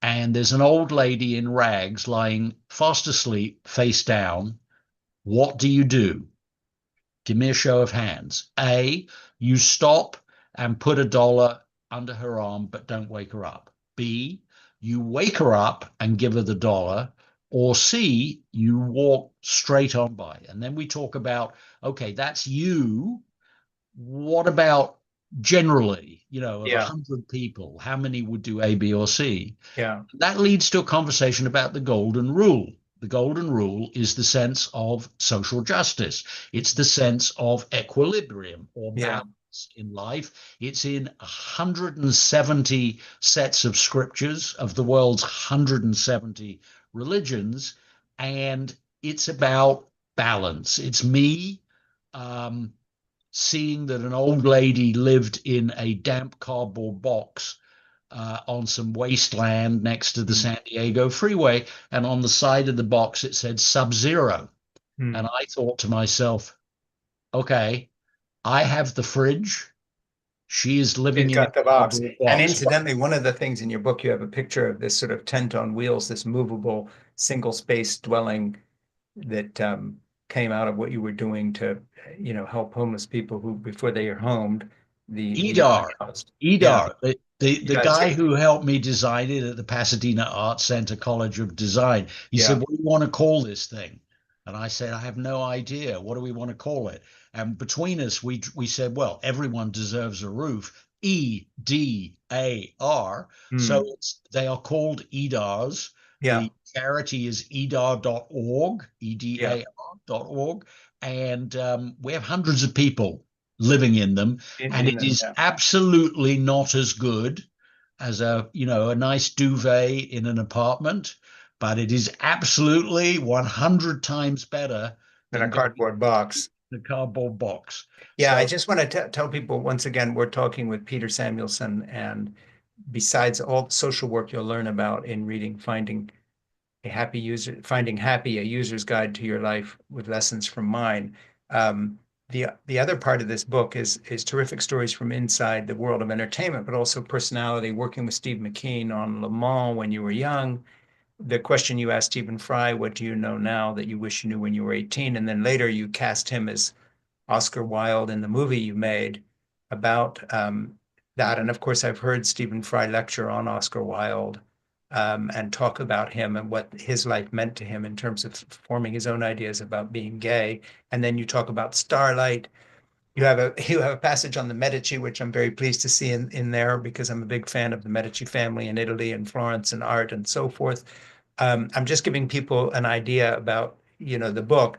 and there's an old lady in rags lying fast asleep, face down. What do you do? Give me a show of hands. A, you stop and put $1 under her arm, but don't wake her up. B, you wake her up and give her the dollar. Or C, you walk straight on by. And then we talk about, okay, that's you. What about generally, of Yeah. 100 people, how many would do A, B, or C? Yeah. That leads to a conversation about the golden rule. The golden rule is the sense of social justice. It's the sense of equilibrium or Yeah. balance in life. It's in 170 sets of scriptures of the world's 170 religions. And it's about balance. It's me um, seeing that an old lady lived in a damp cardboard box on some wasteland next to the Mm. San Diego freeway. And on the side of the box, it said Sub-Zero. And Mm. I thought to myself, okay, I have the fridge. She is living She's in a got the box. cardboard And box. incidentally, one of the things in your book, you have a picture of this sort of tent on wheels, this movable single space dwelling that came out of what you were doing to, help homeless people who, before they are homed, the Idar, unhoused. Yeah, Idar, the yeah, guy who helped me design it at the Pasadena Art Center College of Design, he said, yeah, "What do you want to call this thing?" And I said, "I have no idea. What do we want to call it?" And between us, we said, "Well, everyone deserves a roof. EDAR." So mm, they are called EDARs. yeah, The charity is edar.org, yeah, EDAR.org, and we have hundreds of people living in them, and in it them, is yeah. absolutely not as good as a nice duvet in an apartment, but it is absolutely 100 times better In a than going cardboard box. in a cardboard box. Yeah, I So just want to tell people once again, we're talking with Peter Samuelson, and besides all the social work you'll learn about in reading Finding Happy, a user's guide to your life with lessons from mine. The other part of this book is terrific stories from inside the world of entertainment, but also personality, working with Steve McKean on Le Mans when you were young. The question you asked Stephen Fry, what do you know now that you wish you knew when you were 18? And then later you cast him as Oscar Wilde in the movie you made about that. And of course, I've heard Stephen Fry lecture on Oscar Wilde and talk about him and what his life meant to him in terms of forming his own ideas about being gay. And then you talk about Starlight. you have a passage on the Medici, which I'm very pleased to see in there because I'm a big fan of the Medici family in Italy and Florence and art and so forth. I'm just giving people an idea about, the book.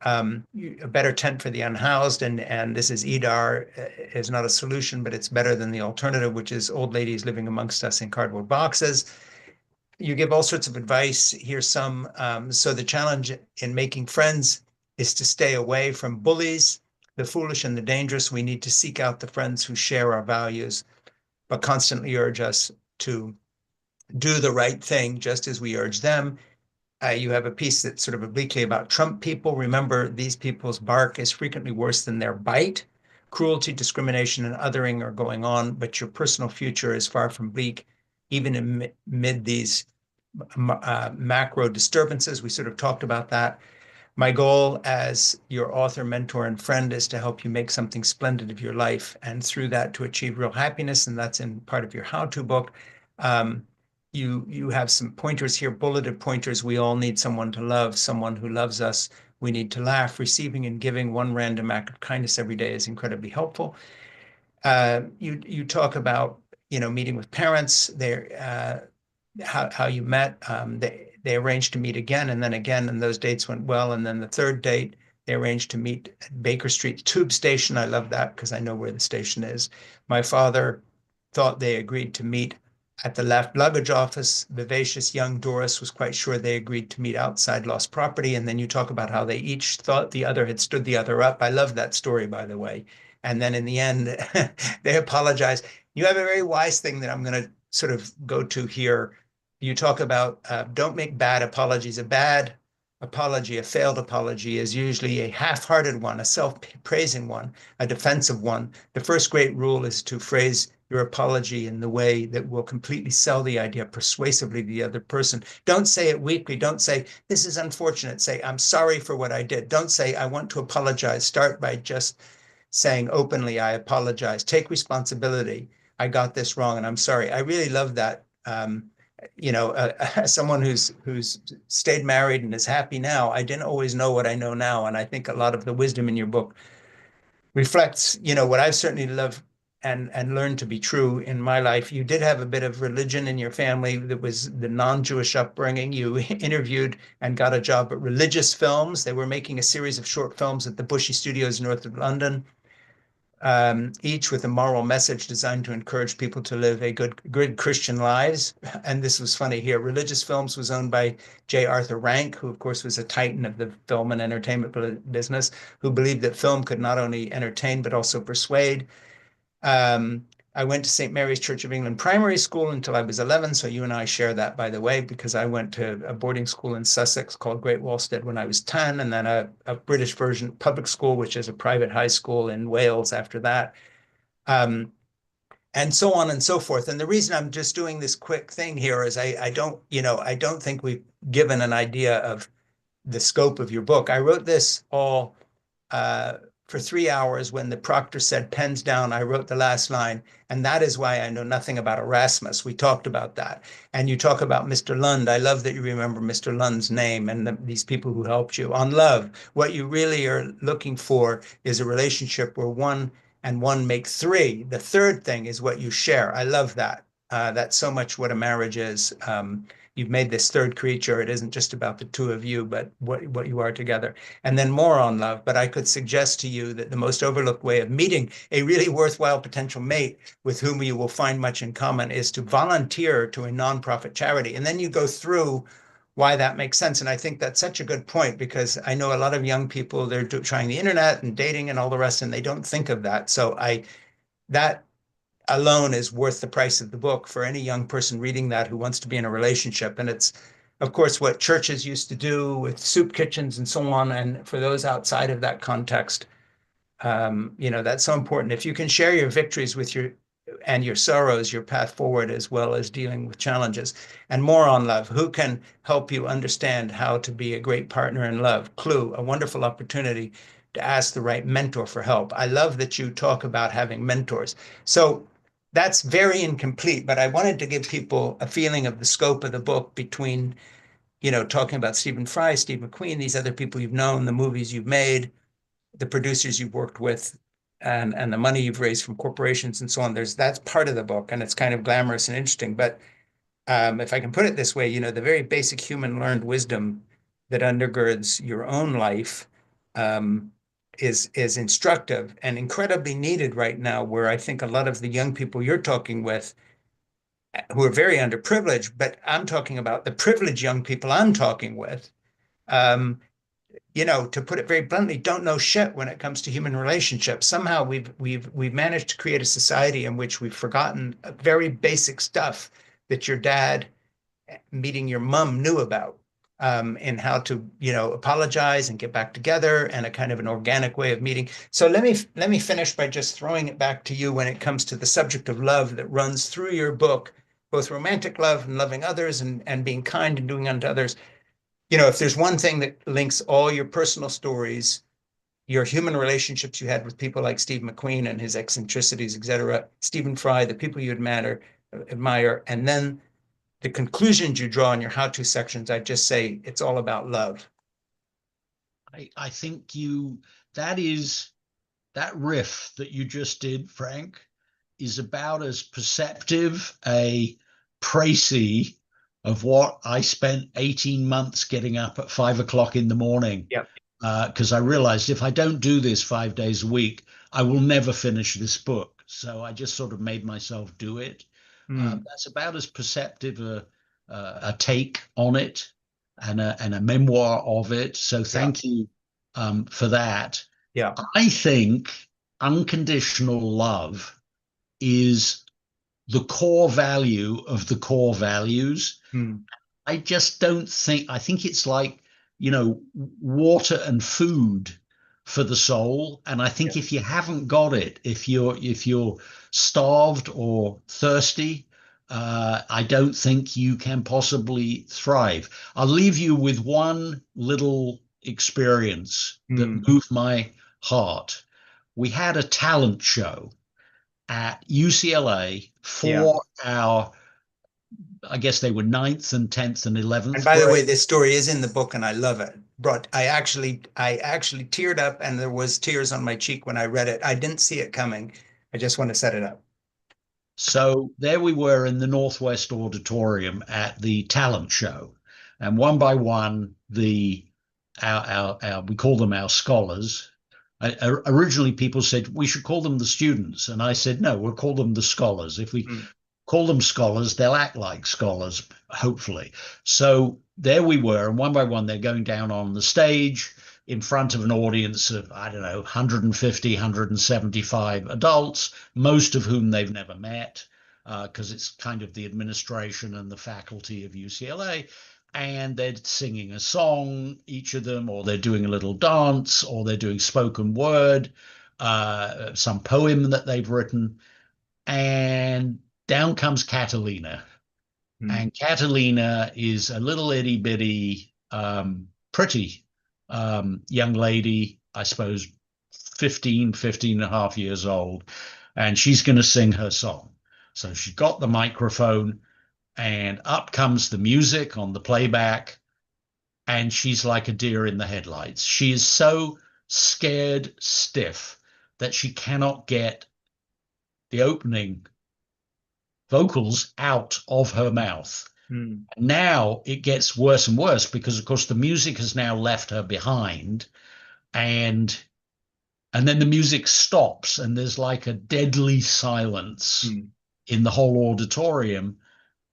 A better tent for the unhoused, and this is EDAR, is not a solution, but it's better than the alternative, which is old ladies living amongst us in cardboard boxes. You give all sorts of advice. Here's some. So the challenge in making friends is to stay away from bullies, the foolish and the dangerous. We need to seek out the friends who share our values, but constantly urge us to do the right thing, just as we urge them. You have a piece that's sort of obliquely about Trump people. Remember, these people's bark is frequently worse than their bite. Cruelty, discrimination, and othering are going on, but your personal future is far from bleak, even amid these macro disturbances. We sort of talked about that. My goal as your author, mentor, and friend is to help you make something splendid of your life, and through that to achieve real happiness. And that's in part of your how-to book. Um, you have some pointers here, bulleted pointers. We all need someone to love, someone who loves us. We need to laugh. Receiving and giving one random act of kindness every day is incredibly helpful. You talk about meeting with parents. How you met. They arranged to meet again and then again, and those dates went well. And then the third date, they arranged to meet at Baker Street Tube Station. I love that because I know where the station is. My father thought they agreed to meet at the left luggage office. Vivacious young Doris was quite sure they agreed to meet outside lost property. And then you talk about how they each thought the other had stood the other up. I love that story, by the way. And then in the end, they apologize. You have a very wise thing that I'm going to sort of go to here. You talk about don't make bad apologies. A bad apology, a failed apology, is usually a half-hearted one, a self-praising one, a defensive one. The first great rule is to phrase your apology in the way that will completely sell the idea persuasively to the other person. Don't say it weakly. Don't say, this is unfortunate. Say, I'm sorry for what I did. Don't say, I want to apologize. Start by just saying openly, I apologize. Take responsibility. I got this wrong and I'm sorry. I really love that. As someone who's stayed married and is happy now, I didn't always know what I know now, and I think a lot of the wisdom in your book reflects, what I've certainly loved and learned to be true in my life. You did have a bit of religion in your family that was the non-Jewish upbringing. You interviewed and got a job at Religious Films. They were making a series of short films at the Bushy Studios north of London, each with a moral message designed to encourage people to live a good Christian lives. And this was funny here. Religious Films was owned by J. Arthur Rank, who of course was a titan of the film and entertainment business, who believed that film could not only entertain but also persuade. Um, I went to St. Mary's Church of England primary school until I was 11. So you and I share that, by the way, because I went to a boarding school in Sussex called Great Wallstead when I was 10, and then a British version public school, which is a private high school in Wales after that. Um, and so on and so forth. And the reason I'm just doing this quick thing here is I don't think we've given an idea of the scope of your book. I wrote this all uh, for 3 hours. When the proctor said, pens down, I wrote the last line. And that is why I know nothing about Erasmus. We talked about that. And you talk about Mr. Lund. I love that you remember Mr. Lund's name and these people who helped you. On love, what you really are looking for is a relationship where one and one make three. The third thing is what you share. I love that. That's so much what a marriage is. You've made this third creature. It isn't just about the two of you, but what you are together. And then more on love. But I could suggest to you that the most overlooked way of meeting a really worthwhile potential mate with whom you will find much in common is to volunteer to a nonprofit charity. And then you go through why that makes sense. And I think that's such a good point because I know a lot of young people, they're trying the internet and dating and all the rest, and they don't think of that. So that alone is worth the price of the book for any young person reading that who wants to be in a relationship. And it's, of course, what churches used to do with soup kitchens and so on. And for those outside of that context, that's so important. If you can share your victories with your sorrows, your path forward, as well as dealing with challenges. And more on love. Who can help you understand how to be a great partner in love? Clue, a wonderful opportunity to ask the right mentor for help. I love that you talk about having mentors. So that's very incomplete, but I wanted to give people a feeling of the scope of the book between, talking about Stephen Fry, Steve McQueen, these other people you've known, the movies you've made, the producers you've worked with, and the money you've raised from corporations and so on. That's part of the book, and it's kind of glamorous and interesting. But if I can put it this way, the very basic human learned wisdom that undergirds your own life um, is instructive and incredibly needed right now, where I think a lot of the young people you're talking with who are very underprivileged, but I'm talking about the privileged young people I'm talking with, um, to put it very bluntly, don't know shit when it comes to human relationships. Somehow we've managed to create a society in which we've forgotten very basic stuff that your dad meeting your mom knew about, and how to, apologize and get back together, and a kind of an organic way of meeting. So let me finish by just throwing it back to you when it comes to the subject of love that runs through your book, both romantic love and loving others, and being kind and doing unto others. If there's one thing that links all your personal stories, your human relationships you had with people like Steve McQueen and his eccentricities, et cetera, Stephen Fry, the people you admire, and then the conclusions you draw in your how-to sections, I just say it's all about love. I think that is that riff that you just did, Frank, is about as perceptive a précis of what I spent 18 months getting up at 5 o'clock in the morning. Yep. Because I realized if I don't do this 5 days a week, I will never finish this book. So I just sort of made myself do it. That's about as perceptive a take on it and a memoir of it. So thank you for that. Yeah. I think unconditional love is the core value of the core values. I just don't think, I think it's like, water and food for the soul. And I think if you haven't got it, if you're starved or thirsty, I don't think you can possibly thrive. I'll leave you with one little experience that moved my heart. We had a talent show at UCLA for our, I guess they were ninth and 10th and And 11th by the way, grade. this story is in the book, and I love it. But I actually teared up, and there was tears on my cheek when I read it. I didn't see it coming. I just want to set it up. So there we were in the Northwest Auditorium at the talent show. And one by one, our we call them our scholars. Originally, people said we should call them the students. And I said, no, we'll call them the scholars. If we call them scholars, they'll act like scholars, hopefully. So there we were, and one by one, they're going down on the stage in front of an audience of, I don't know, 150, 175 adults, most of whom they've never met, because it's kind of the administration and the faculty of UCLA. And they're singing a song, each of them, or they're doing a little dance, or they're doing spoken word, some poem that they've written. And down comes Catalina. And Catalina is a little itty bitty, pretty young lady, I suppose 15 and a half years old. And she's going to sing her song. So she got the microphone, and up comes the music on the playback. And she's like a deer in the headlights. She is so scared stiff that she cannot get the opening vocals out of her mouth. Now it gets worse and worse because, of course, the music has now left her behind, and then the music stops, and there's like a deadly silence in the whole auditorium.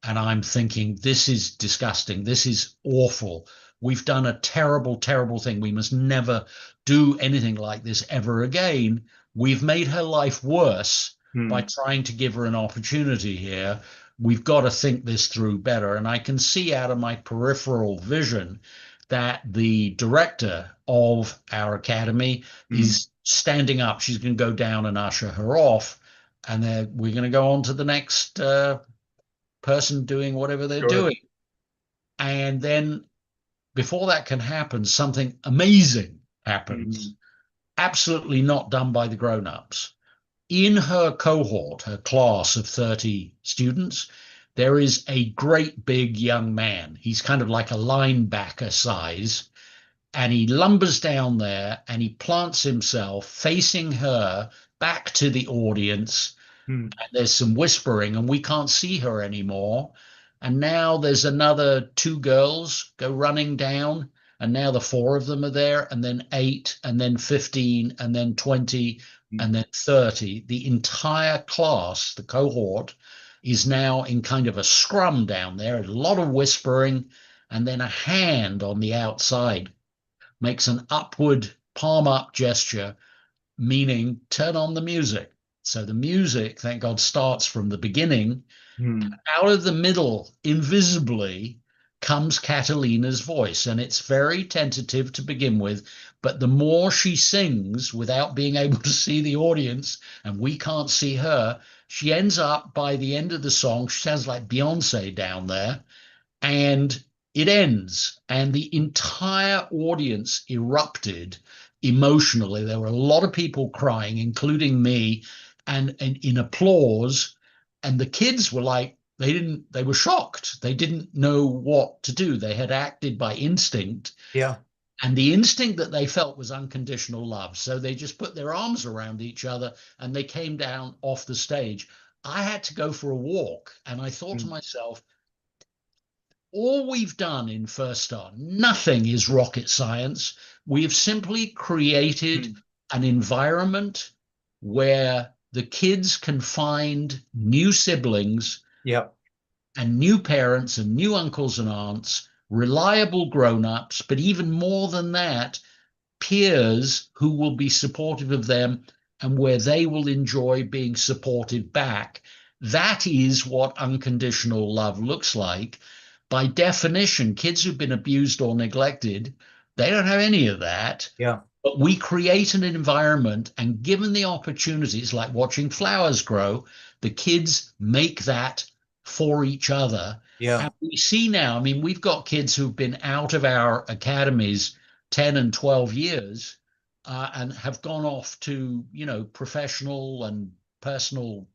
And I'm thinking, this is disgusting. This is awful. We've done a terrible, terrible thing. We must never do anything like this ever again. We've made her life worse by trying to give her an opportunity here. We've got to think this through better. And I can see out of my peripheral vision that the director of our academy is standing up. She's going to go down and usher her off. And then we're going to go on to the next person doing whatever they're doing. And then before that can happen, something amazing happens, absolutely not done by the grown-ups. In her cohort, her class of 30 students, there is a great big young man. He's kind of like a linebacker size, and he lumbers down there and he plants himself facing her back to the audience, Hmm. and there's some whispering, and we can't see her anymore. And now there's another two girls go running down, and now the four of them are there, and then eight, and then 15, and then 20, Hmm. and then 30. The entire class, the cohort, is now in kind of a scrum down there, a lot of whispering, and then a hand on the outside makes an upward palm up gesture, meaning turn on the music. So the music, thank God, starts from the beginning. Hmm. Out of the middle, invisibly, comes Catalina's voice, and it's very tentative to begin with. But the more she sings without being able to see the audience, and we can't see her, she ends up by the end of the song, she sounds like Beyonce down there, and it ends, and the entire audience erupted emotionally. There were a lot of people crying, including me, and in applause. And the kids were like, they were shocked. They didn't know what to do. They had acted by instinct, Yeah. and the instinct that they felt was unconditional love. So they just put their arms around each other and they came down off the stage. I had to go for a walk, and I thought to Hmm. myself, all we've done in First Star, nothing is rocket science. We have simply created Hmm. an environment where the kids can find new siblings Yep. and new parents and new uncles and aunts, reliable grown-ups, but even more than that, peers who will be supportive of them and where they will enjoy being supported back. That is what unconditional love looks like. By definition, kids who've been abused or neglected, they don't have any of that. Yeah. But we create an environment, and given the opportunities, like watching flowers grow, the kids make that for each other. Yeah. And we see now, I mean, we've got kids who've been out of our academies 10 and 12 years, and have gone off to, professional and personal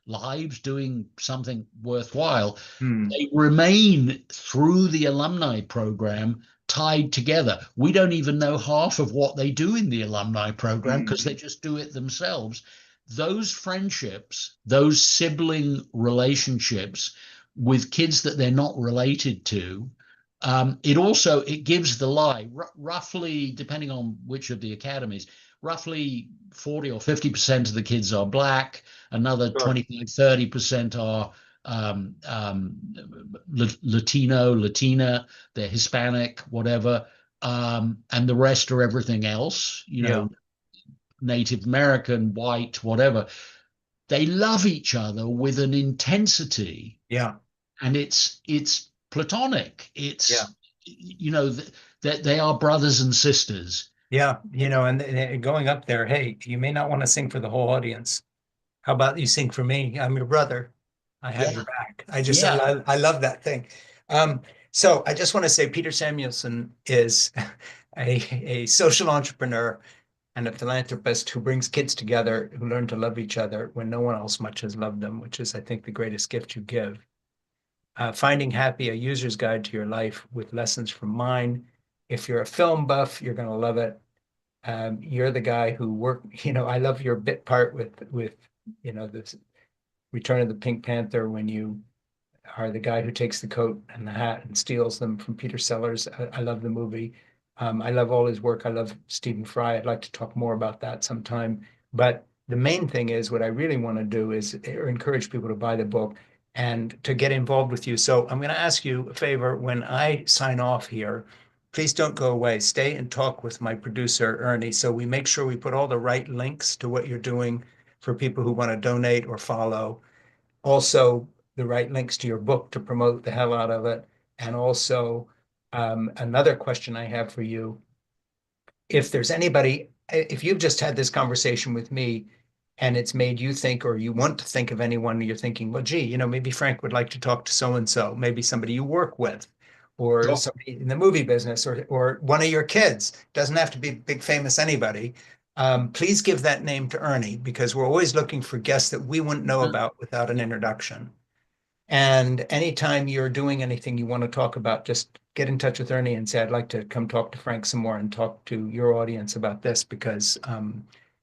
lives doing something worthwhile. Hmm. They remain through the alumni program tied together. We don't even know half of what they do in the alumni program because Hmm. they just do it themselves. Those friendships, those sibling relationships with kids that they're not related to, it gives the lie, roughly, depending on which of the academies, roughly 40 or 50% of the kids are black, another Sure. 25, 30% are um, um, Latino, Latina, they're Hispanic, whatever, and the rest are everything else, Yeah. Native American, white, whatever. They love each other with an intensity, Yeah. and it's platonic. Yeah. It's that they are brothers and sisters. Yeah. And going up there, hey, you may not want to sing for the whole audience. How about you sing for me? I'm your brother. I have your Yeah, back. yeah. I love that thing. Um, so I just want to say Peter Samuelson is a social entrepreneur and a philanthropist who brings kids together who learn to love each other when no one else much has loved them, which is, I think, the greatest gift you give. Finding Happy, a user's guide to your life with lessons from mine. If you're a film buff, you're going to love it. You're the guy who worked, I love your bit part with, this Return of the Pink Panther when you are the guy who takes the coat and the hat and steals them from Peter Sellers. I love the movie. I love all his work. I love Stephen Fry. I'd like to talk more about that sometime. But the main thing is what I really want to do is encourage people to buy the book and to get involved with you. So I'm going to ask you a favor when I sign off here. Please don't go away. Stay and talk with my producer, Ernie, so we make sure we put all the right links to what you're doing for people who want to donate or follow. Also, the right links to your book to promote the hell out of it. And also, another question I have for you, if there's anybody, if you've just had this conversation with me and it's made you think, or you want to think of anyone, you're thinking, well, gee, maybe Frank would like to talk to so and so, maybe somebody you work with, or Sure. somebody in the movie business, or one of your kids. Doesn't have to be big famous anybody. Please give that name to Ernie because we're always looking for guests that we wouldn't know about without an introduction. And anytime you're doing anything you want to talk about, just get in touch with Ernie and say, I'd like to come talk to Frank some more and talk to your audience about this because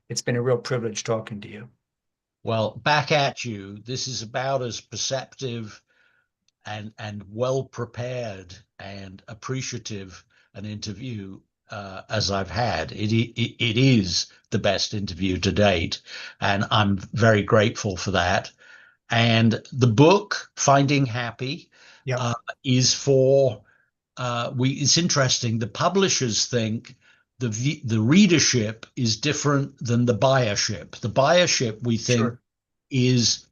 It's been a real privilege talking to you. Well, back at you. This is about as perceptive and well prepared and appreciative an interview as I've had. It is the best interview to date, and I'm very grateful for that. And the book, Finding Happy, Yep, uh, is for we. It's interesting. The publishers think the readership is different than the buyership. The buyership, we think, sure. is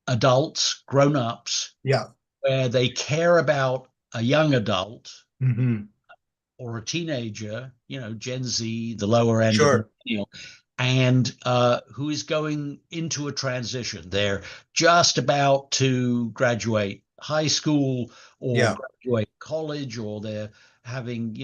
adults, grown-ups, Yeah. where they care about a young adult Hmm. or a teenager, Gen Z, the lower end of Sure. millennial, and who is going into a transition. They're just about to graduate high school or Yeah, graduate college, or they're having,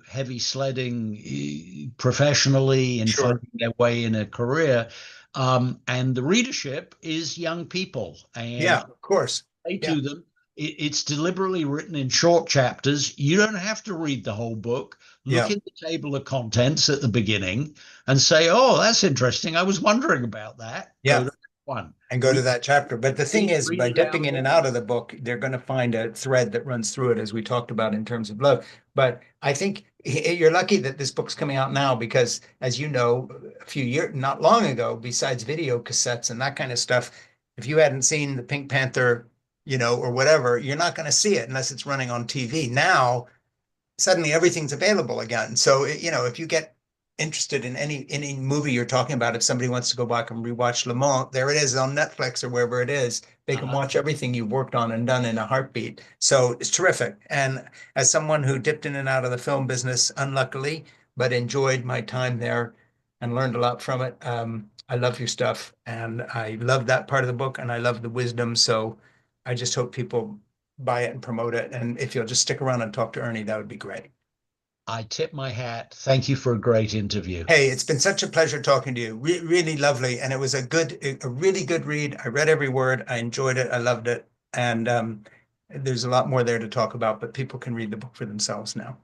heavy sledding professionally and sure. finding their way in a career. And the readership is young people. And Yeah, of course. say Yeah, to them, it's deliberately written in short chapters. You don't have to read the whole book. Look yeah, in the table of contents at the beginning and say, oh, that's interesting. I was wondering about that. Go yeah. to that one. And go to Read, that chapter. But the thing is, read by it out dipping in and again. out of the book, they're going to find a thread that runs through it, as we talked about in terms of love. But I think you're lucky that this book's coming out now because, as you know, a few years, not long ago, besides video cassettes and that kind of stuff, if you hadn't seen the Pink Panther, or whatever, you're not going to see it unless it's running on TV. Now, suddenly everything's available again. So, if you get interested in any movie you're talking about, if somebody wants to go back and rewatch Le Mans, there it is on Netflix or wherever it is. They can Uh-huh. watch everything you've worked on and done in a heartbeat. So it's terrific. And as someone who dipped in and out of the film business, unluckily, but enjoyed my time there and learned a lot from it, I love your stuff and I love that part of the book and I love the wisdom. So I just hope people buy it and promote it. And if you'll just stick around and talk to Ernie, that would be great. I tip my hat. Thank you for a great interview. Hey, it's been such a pleasure talking to you. Really lovely. And it was a really good read. I read every word. I enjoyed it. I loved it. And there's a lot more there to talk about, but people can read the book for themselves now.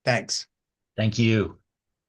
Thanks. Thank you.